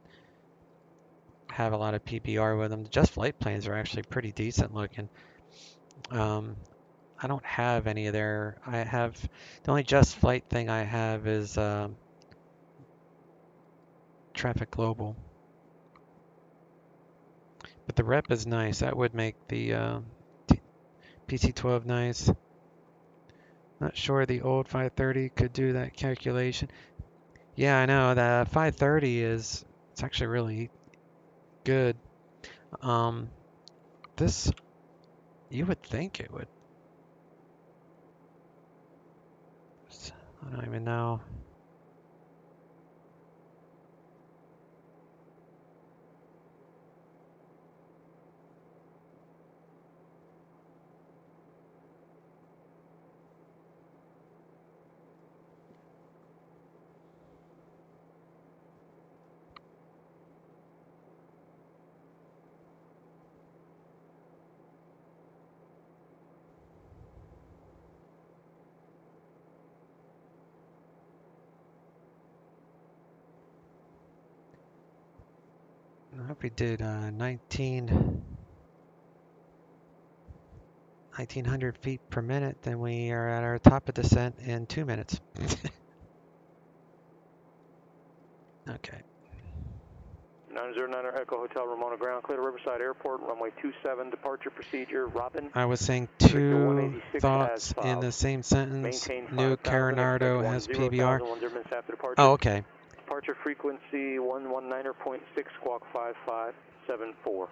have a lot of PBR with them. The Just Flight planes are actually pretty decent looking. I don't have any of their. I have the only Just Flight thing I have is Traffic Global. But the rep is nice. That would make the PC-12 nice. Not sure the old 530 could do that calculation. Yeah, I know the 530 it's actually really good. This, you would think it would. I don't even know. I hope we did 1900 feet per minute, then we are at our top of descent in 2 minutes. Okay. 909 Echo Hotel Ramona ground clear to Riverside Airport, runway 27 departure procedure. Robin. I was saying two thoughts in the same sentence. New Coronado has PBR. Oh, okay. Departure frequency 119.6 squawk 5574.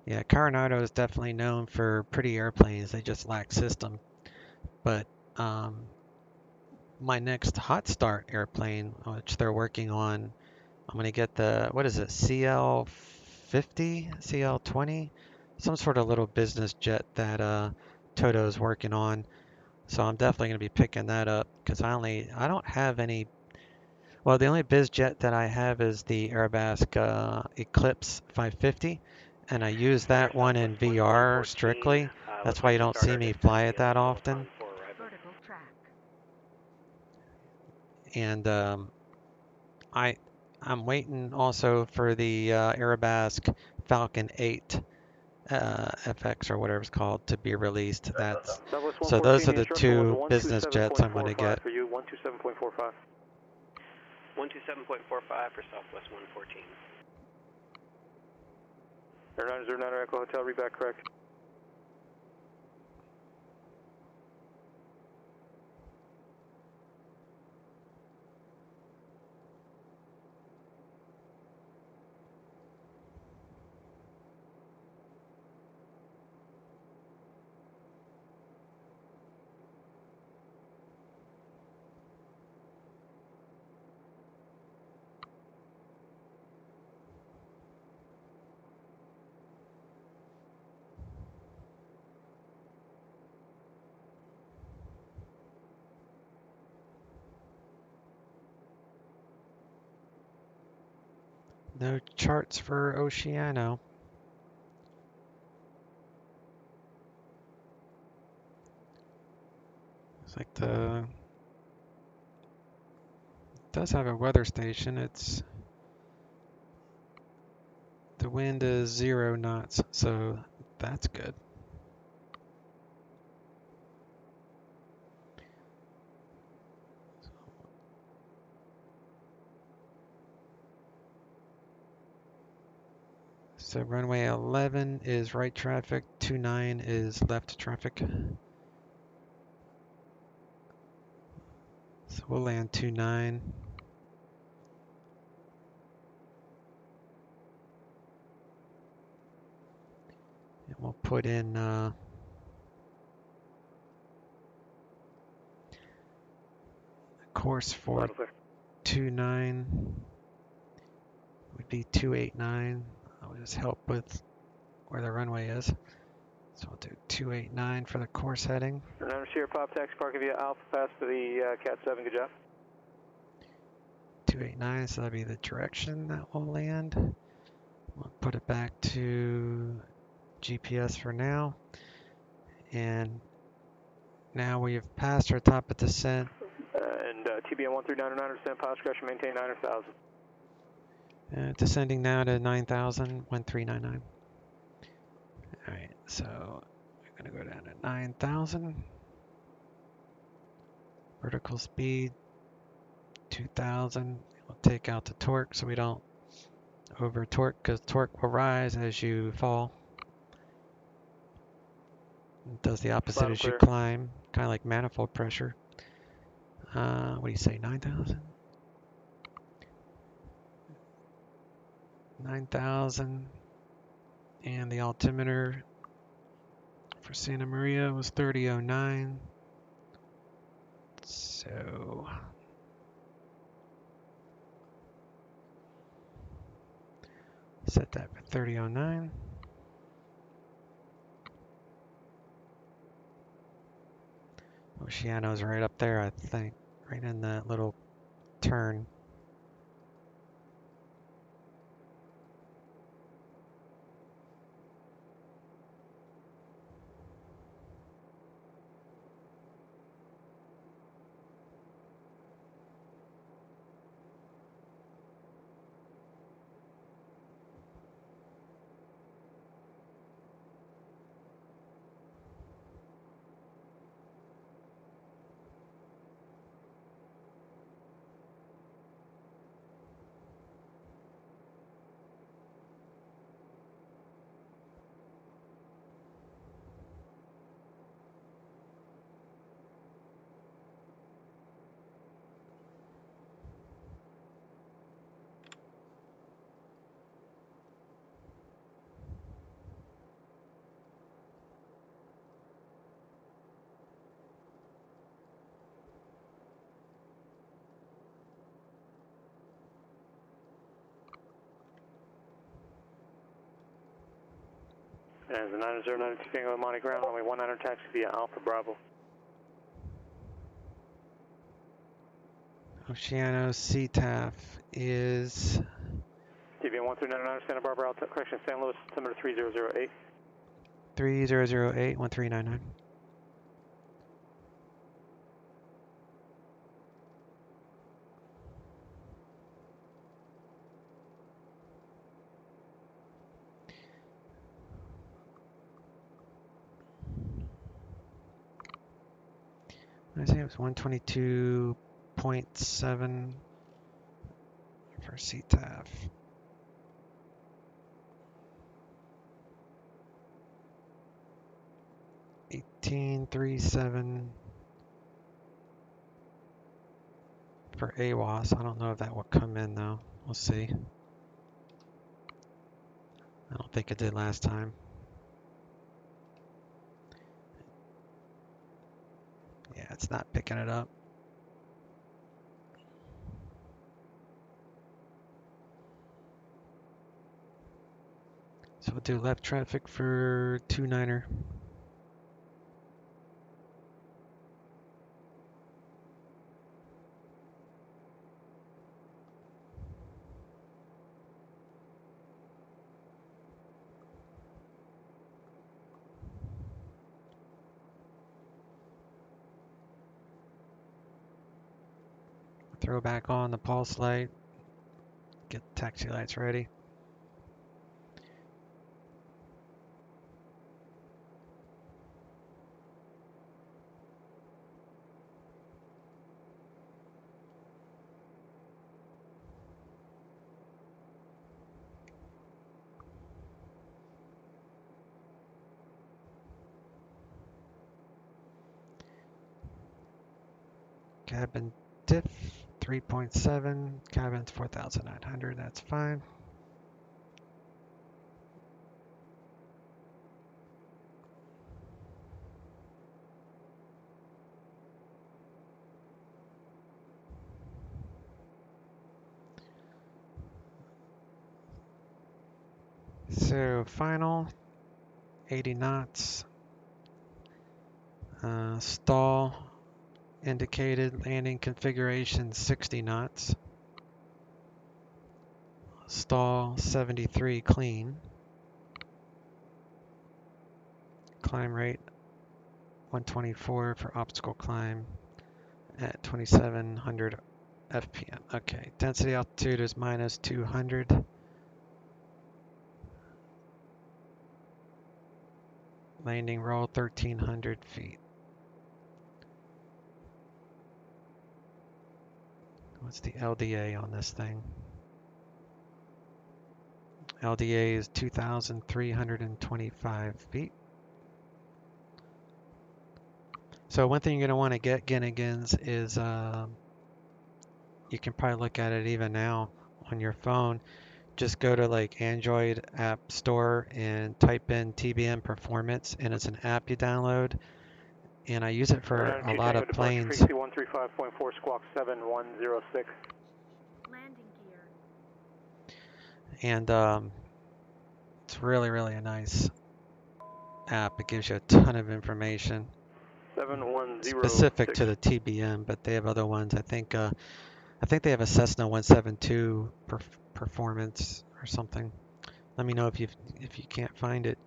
Yeah, Coronado is definitely known for pretty airplanes. They just lack system. But my next hot start airplane, which they're working on, I'm going to get the, what is it, CL50, CL20? Some sort of little business jet that Toto's working on. So I'm definitely going to be picking that up because I don't have any. Well, the only biz jet that I have is the Airbus Eclipse 550, and I use that one in VR strictly. That's why you don't see me fly it that often. And I'm waiting also for the Airbus Falcon 8 FX or whatever it's called to be released. So those are the two business jets I'm going to get. For you, 127.45. 127.45 for Southwest 114. 909 Echo Hotel, read back correct. No charts for Oceano. It's like it does have a weather station. The wind is 0 knots, so that's good. So runway 11 is right traffic, 29 is left traffic. So we'll land 29. And we'll put in course for 29 would be 289. I'll just help with where the runway is. So we'll do 289 for the course heading. Sierra Pop taxi parking via Alpha Pass for the Cat 7, good job. 289, so that'll be the direction that will land. We'll put it back to GPS for now. And now we have passed our top of descent. And TBM-900, descend posture correction, maintain 900,000. Descending now to 9,000, 1399. Alright, so we're going to go down to 9,000. Vertical speed, 2,000. We'll take out the torque so we don't over torque, because torque will rise as you fall. It does the opposite as you climb, kind of like manifold pressure. What do you say, 9,000? 9,000. And the altimeter for Santa Maria was 3009. So set that for 3009. Oceano's right up there, I think, right in that little turn. As the 9092 Tango Monte ground, runway 19 taxi via Alpha Bravo. Oceano CTAF is TBM-1399 Santa Barbara, correction, San Luis, altimeter 3008. 3008, 1399. I think it was 122.7 for CTAF. $18.37 for AWAS. I don't know if that will come in though. We'll see. I don't think it did last time. Yeah, it's not picking it up. So we'll do left traffic for 29er. Throw back on the pulse light. Get the taxi lights ready. Cabin diff 3.7, cabin's 4,900, that's fine. So final 80 knots. Stall indicated landing configuration 60 knots. Stall 73 clean. Climb rate 124 for obstacle climb at 2700 FPM. Okay, density altitude is minus 200. Landing roll 1300 feet. What's the LDA on this thing? LDA is 2,325 feet. So one thing you're going to want to get, Ginnigans, is you can probably look at it even now on your phone. Just go to like Android App Store and type in TBM Performance, and it's an app you download. And I use it for a lot of planes. Frequency 135.4 squawk 7106. Landing gear. And it's really, really a nice app. It gives you a ton of information. 7106. Specific to the TBM, but they have other ones. I think they have a Cessna 172 performance or something. Let me know if you can't find it.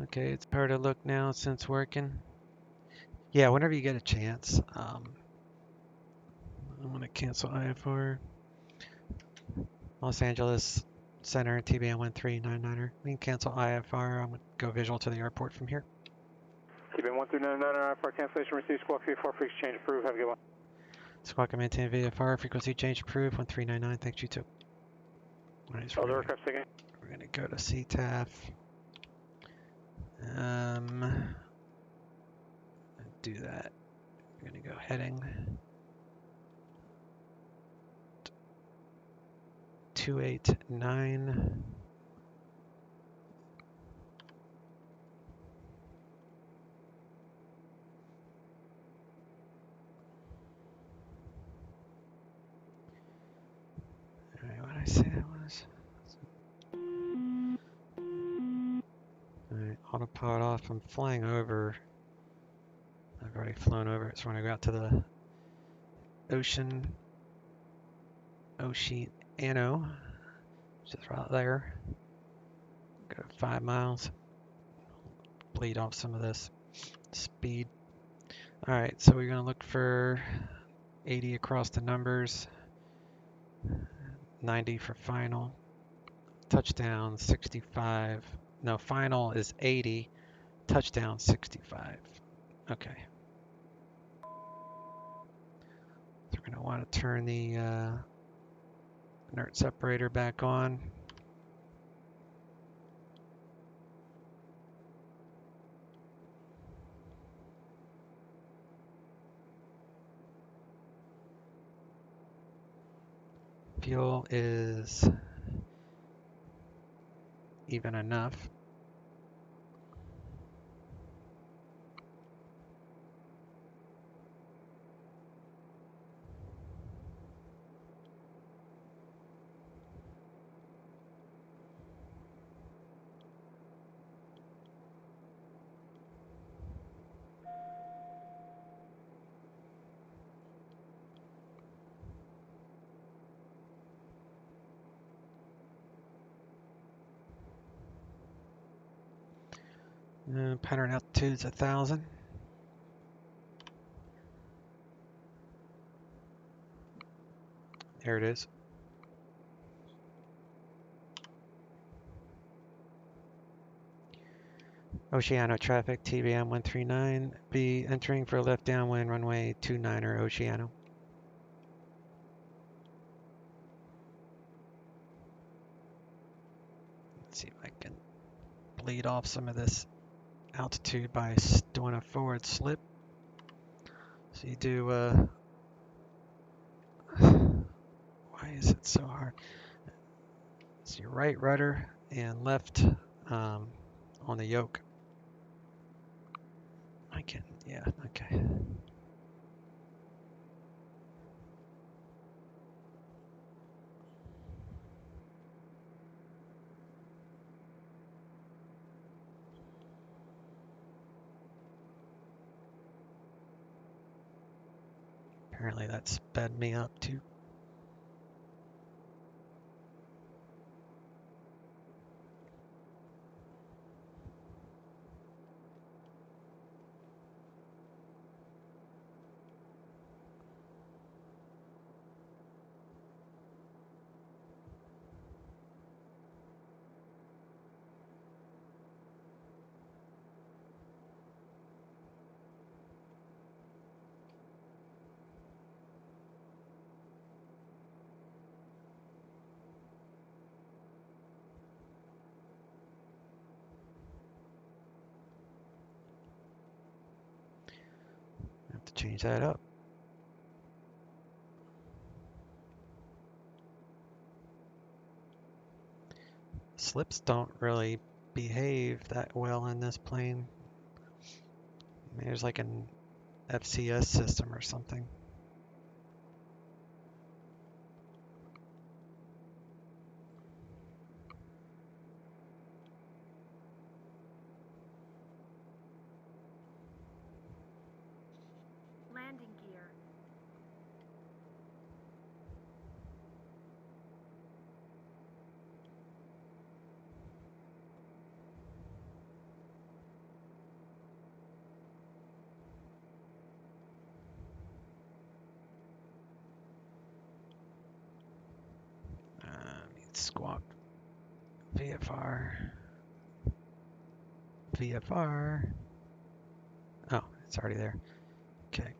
Okay, it's hard to look now since working. Yeah, whenever you get a chance. I'm going to cancel IFR. Los Angeles Center, TBM-1399er. We can cancel IFR. I'm going to go visual to the airport from here. TBM-1399er, IFR cancellation received. Squawk VFR frequency change approved. Have a good one. Squawk and maintain VFR. Frequency change approved. 1399. Thanks, you too. All right, so we're going to go to CTAF. Do that. We're going to go heading 289. All right, what did I say that was? All right, autopilot off. I'm flying over. I've already flown over it, so we're going to go out to the Oceano, which is right there. Go 5 miles. Bleed off some of this speed. All right, so we're going to look for 80 across the numbers, 90 for final, touchdown 65. No, final is 80, touchdown 65. Okay. So we're going to want to turn the inert separator back on. Fuel is even enough. Pattern altitude is 1,000. There it is. Oceano traffic, TBM-139, be entering for left downwind runway 29er Oceano. Let's see if I can bleed off some of this altitude by doing a forward slip. So you do, why is it so hard? It's your right rudder and left on the yoke. I can, yeah, okay. Apparently that sped me up too. Have to change that up. Slips don't really behave that well in this plane. Maybe there's like an FCS system or something. Landing gear. Squawk. VFR. VFR. Oh, it's already there. Okay.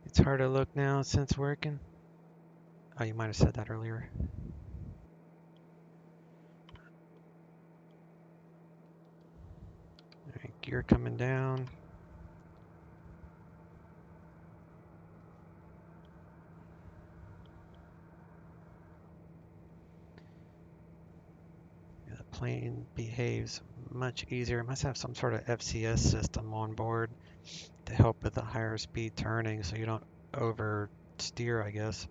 It's hard to look now since working. Oh, you might have said that earlier. All right, gear coming down. Yeah, the plane behaves much easier. It must have some sort of FCS system on board to help with the higher speed turning so you don't oversteer, I guess.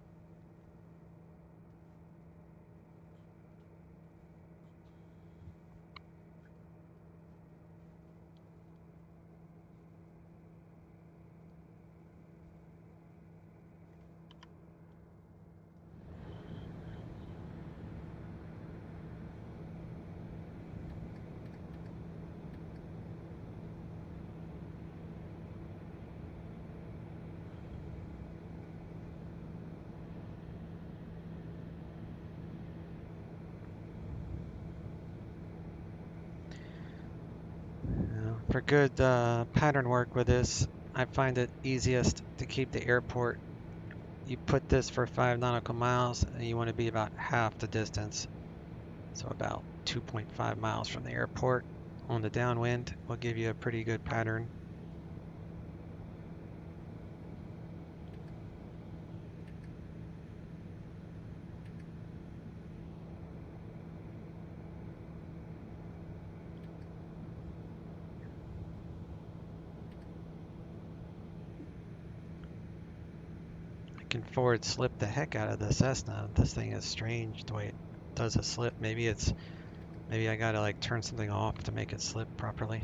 For good pattern work with this, I find it easiest to keep the airport. You put this for 5 nautical miles and you want to be about half the distance. So about 2.5 miles from the airport on the downwind will give you a pretty good pattern. Can forward slip the heck out of the Cessna. This thing is strange the way it does a slip. Maybe I gotta like turn something off to make it slip properly.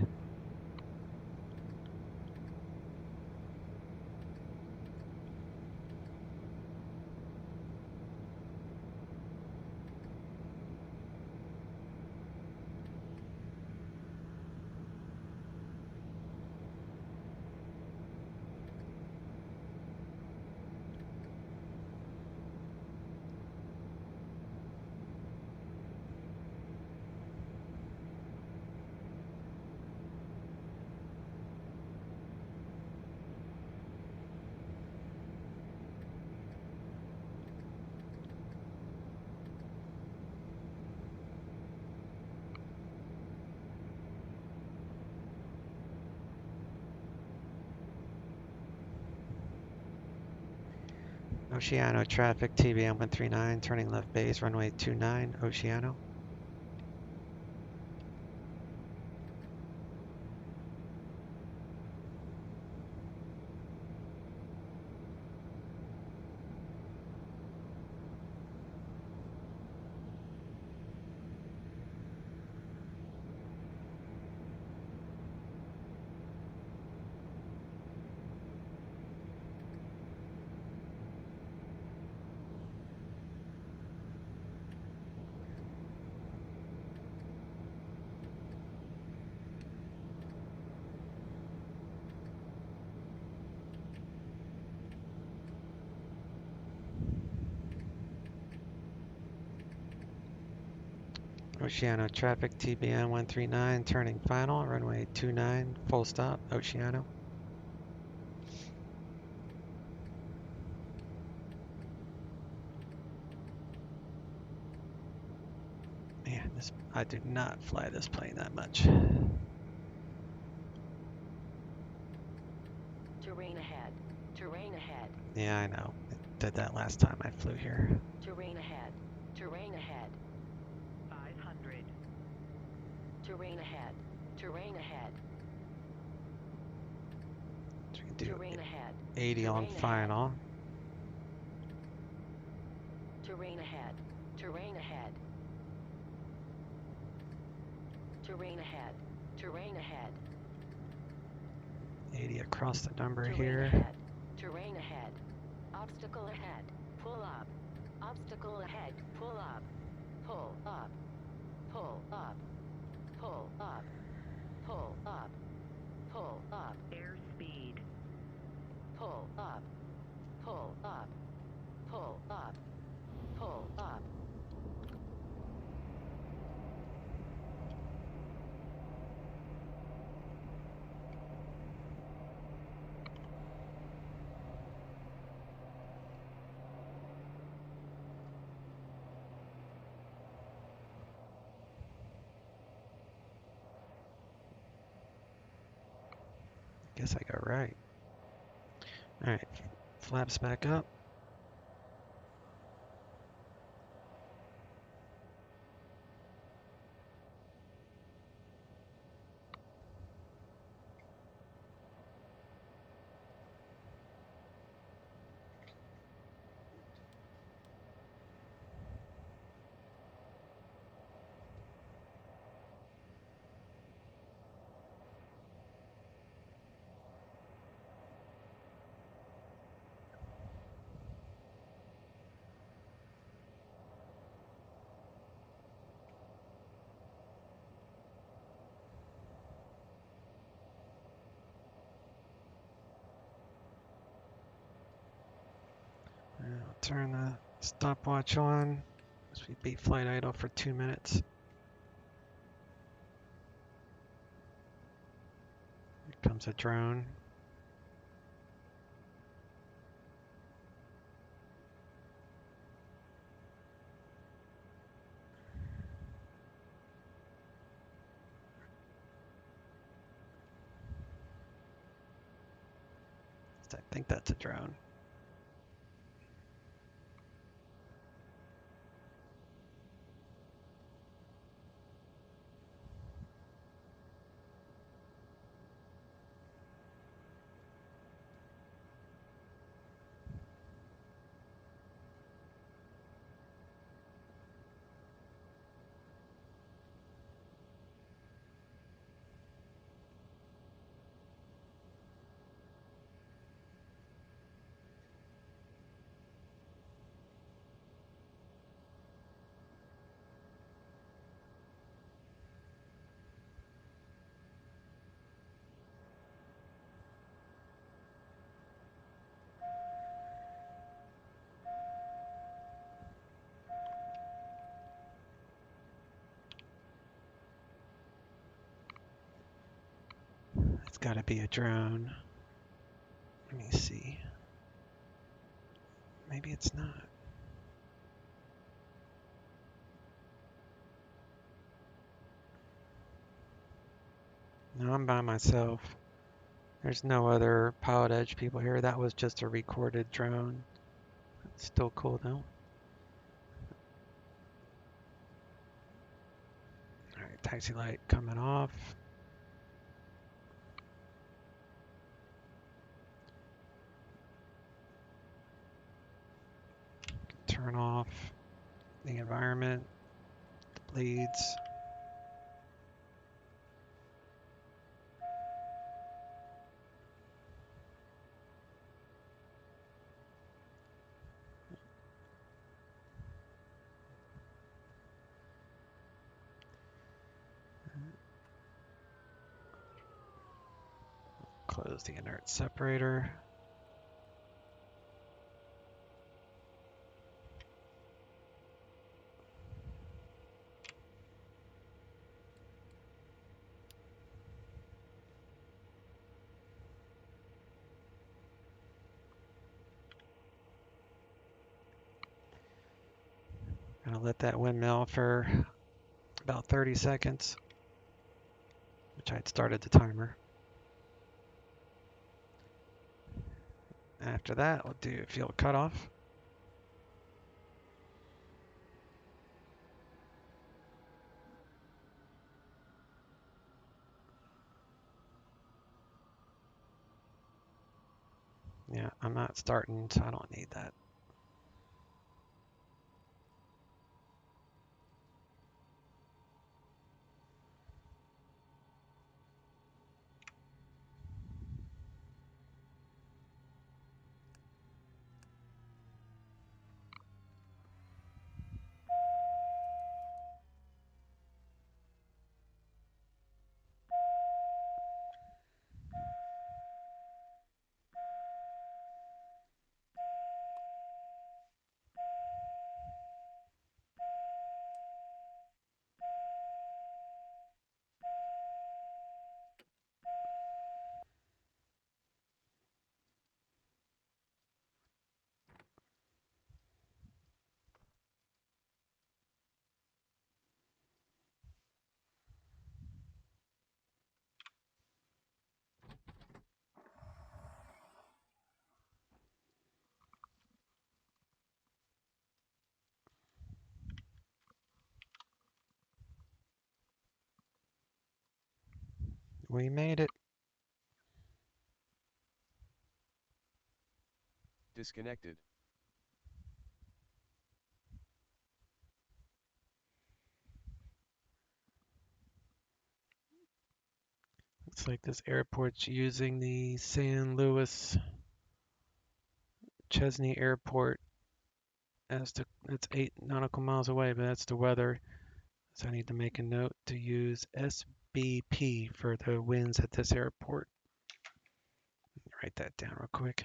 Oceano traffic, TBM-139, turning left base, runway 29, Oceano. Oceano traffic, TBM-139, turning final, runway 29, full stop, Oceano. Man, I do not fly this plane that much. Terrain ahead. Terrain ahead. Yeah, I know. I did that last time I flew here. Terrain ahead. Terrain ahead. 500. Terrain ahead. Terrain ahead. So we can do Terrain ahead. 80 on Terrain final. ahead. Terrain ahead. Terrain ahead. Terrain ahead. Terrain ahead. 80 across the number Terrain here. ahead. Terrain ahead. Obstacle ahead. Pull up. Obstacle ahead. Pull up. Pull up. Pull up. Pull up. Pull up. Pull up. Airspeed. Pull up. Pull up. Pull up. Pull up. Guess I got right. Alright, flaps back up. I'll turn the stopwatch on as we beat flight idle for 2 minutes. Here comes a drone. I think that's a drone. It's got to be a drone. Let me see. Maybe it's not. No, I'm by myself. There's no other PilotEdge people here. That was just a recorded drone. Still cool though. Alright, taxi light coming off. Turn off the environment, the bleeds. Close the inert separator. Gonna let that windmill for about 30 seconds, which I'd started the timer. After that, we'll do fuel cutoff. Yeah, I'm not starting, so I don't need that. We made it. Disconnected. Looks like this airport's using the San Luis Chesney Airport as to, it's 8 nautical miles away, but that's the weather. So I need to make a note to use SBP for the winds at this airport. Write that down real quick.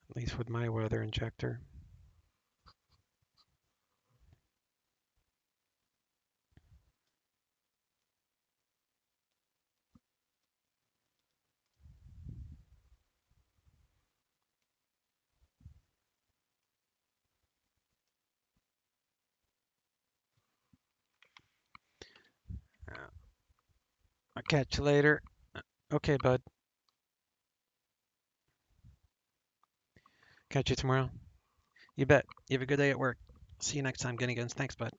At least with my weather injector. I'll catch you later. Okay, bud. Catch you tomorrow. You bet. You have a good day at work. See you next time, Guinea Guns. Thanks, bud.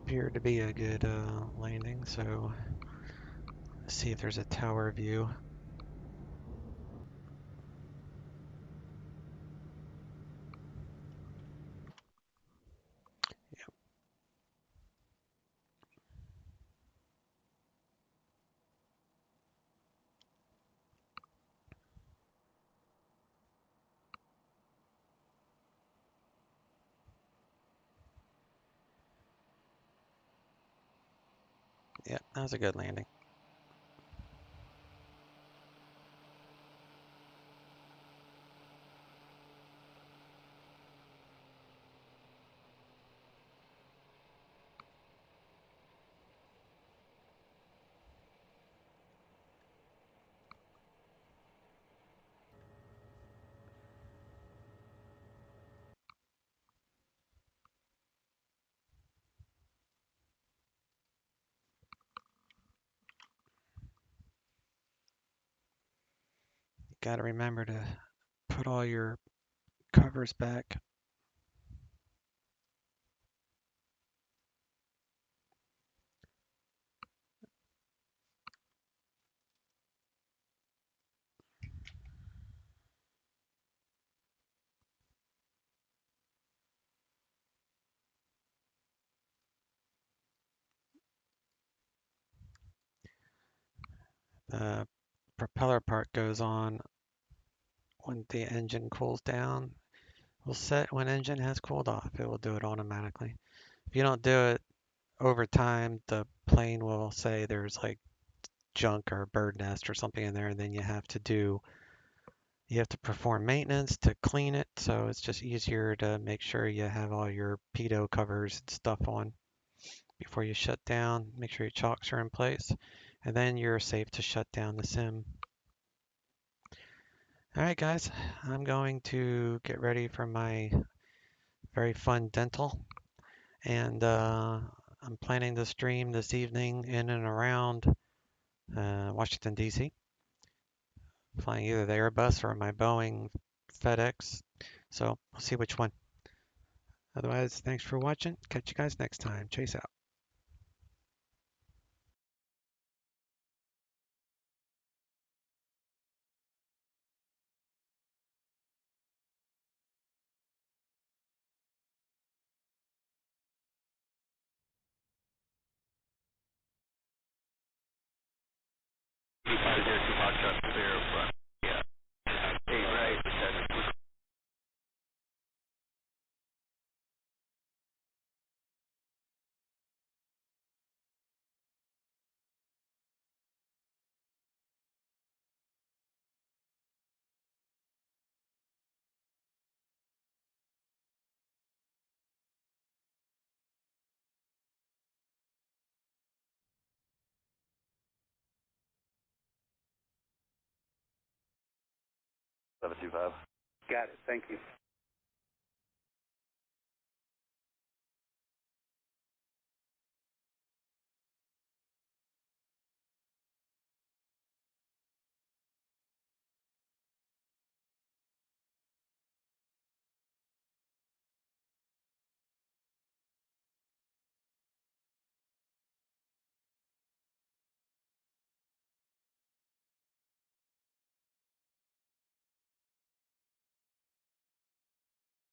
appeared to be a good landing, so let's see if there's a tower view. Yep, that was a good landing. Got to remember to put all your covers back. The propeller part goes on when the engine cools down. Will set when engine has cooled off. It will do it automatically. If you don't do it over time, the plane will say there's like junk or bird nest or something in there, and then you have to perform maintenance to clean it. So it's just easier to make sure you have all your pitot covers and stuff on before you shut down. Make sure your chocks are in place, and then you're safe to shut down the sim. All right, guys, I'm going to get ready for my very fun dental, and I'm planning to stream this evening in and around Washington, D.C., flying either the Airbus or my Boeing FedEx. So we'll see which one. Otherwise, thanks for watching. Catch you guys next time. Chase out. Got it. Thank you.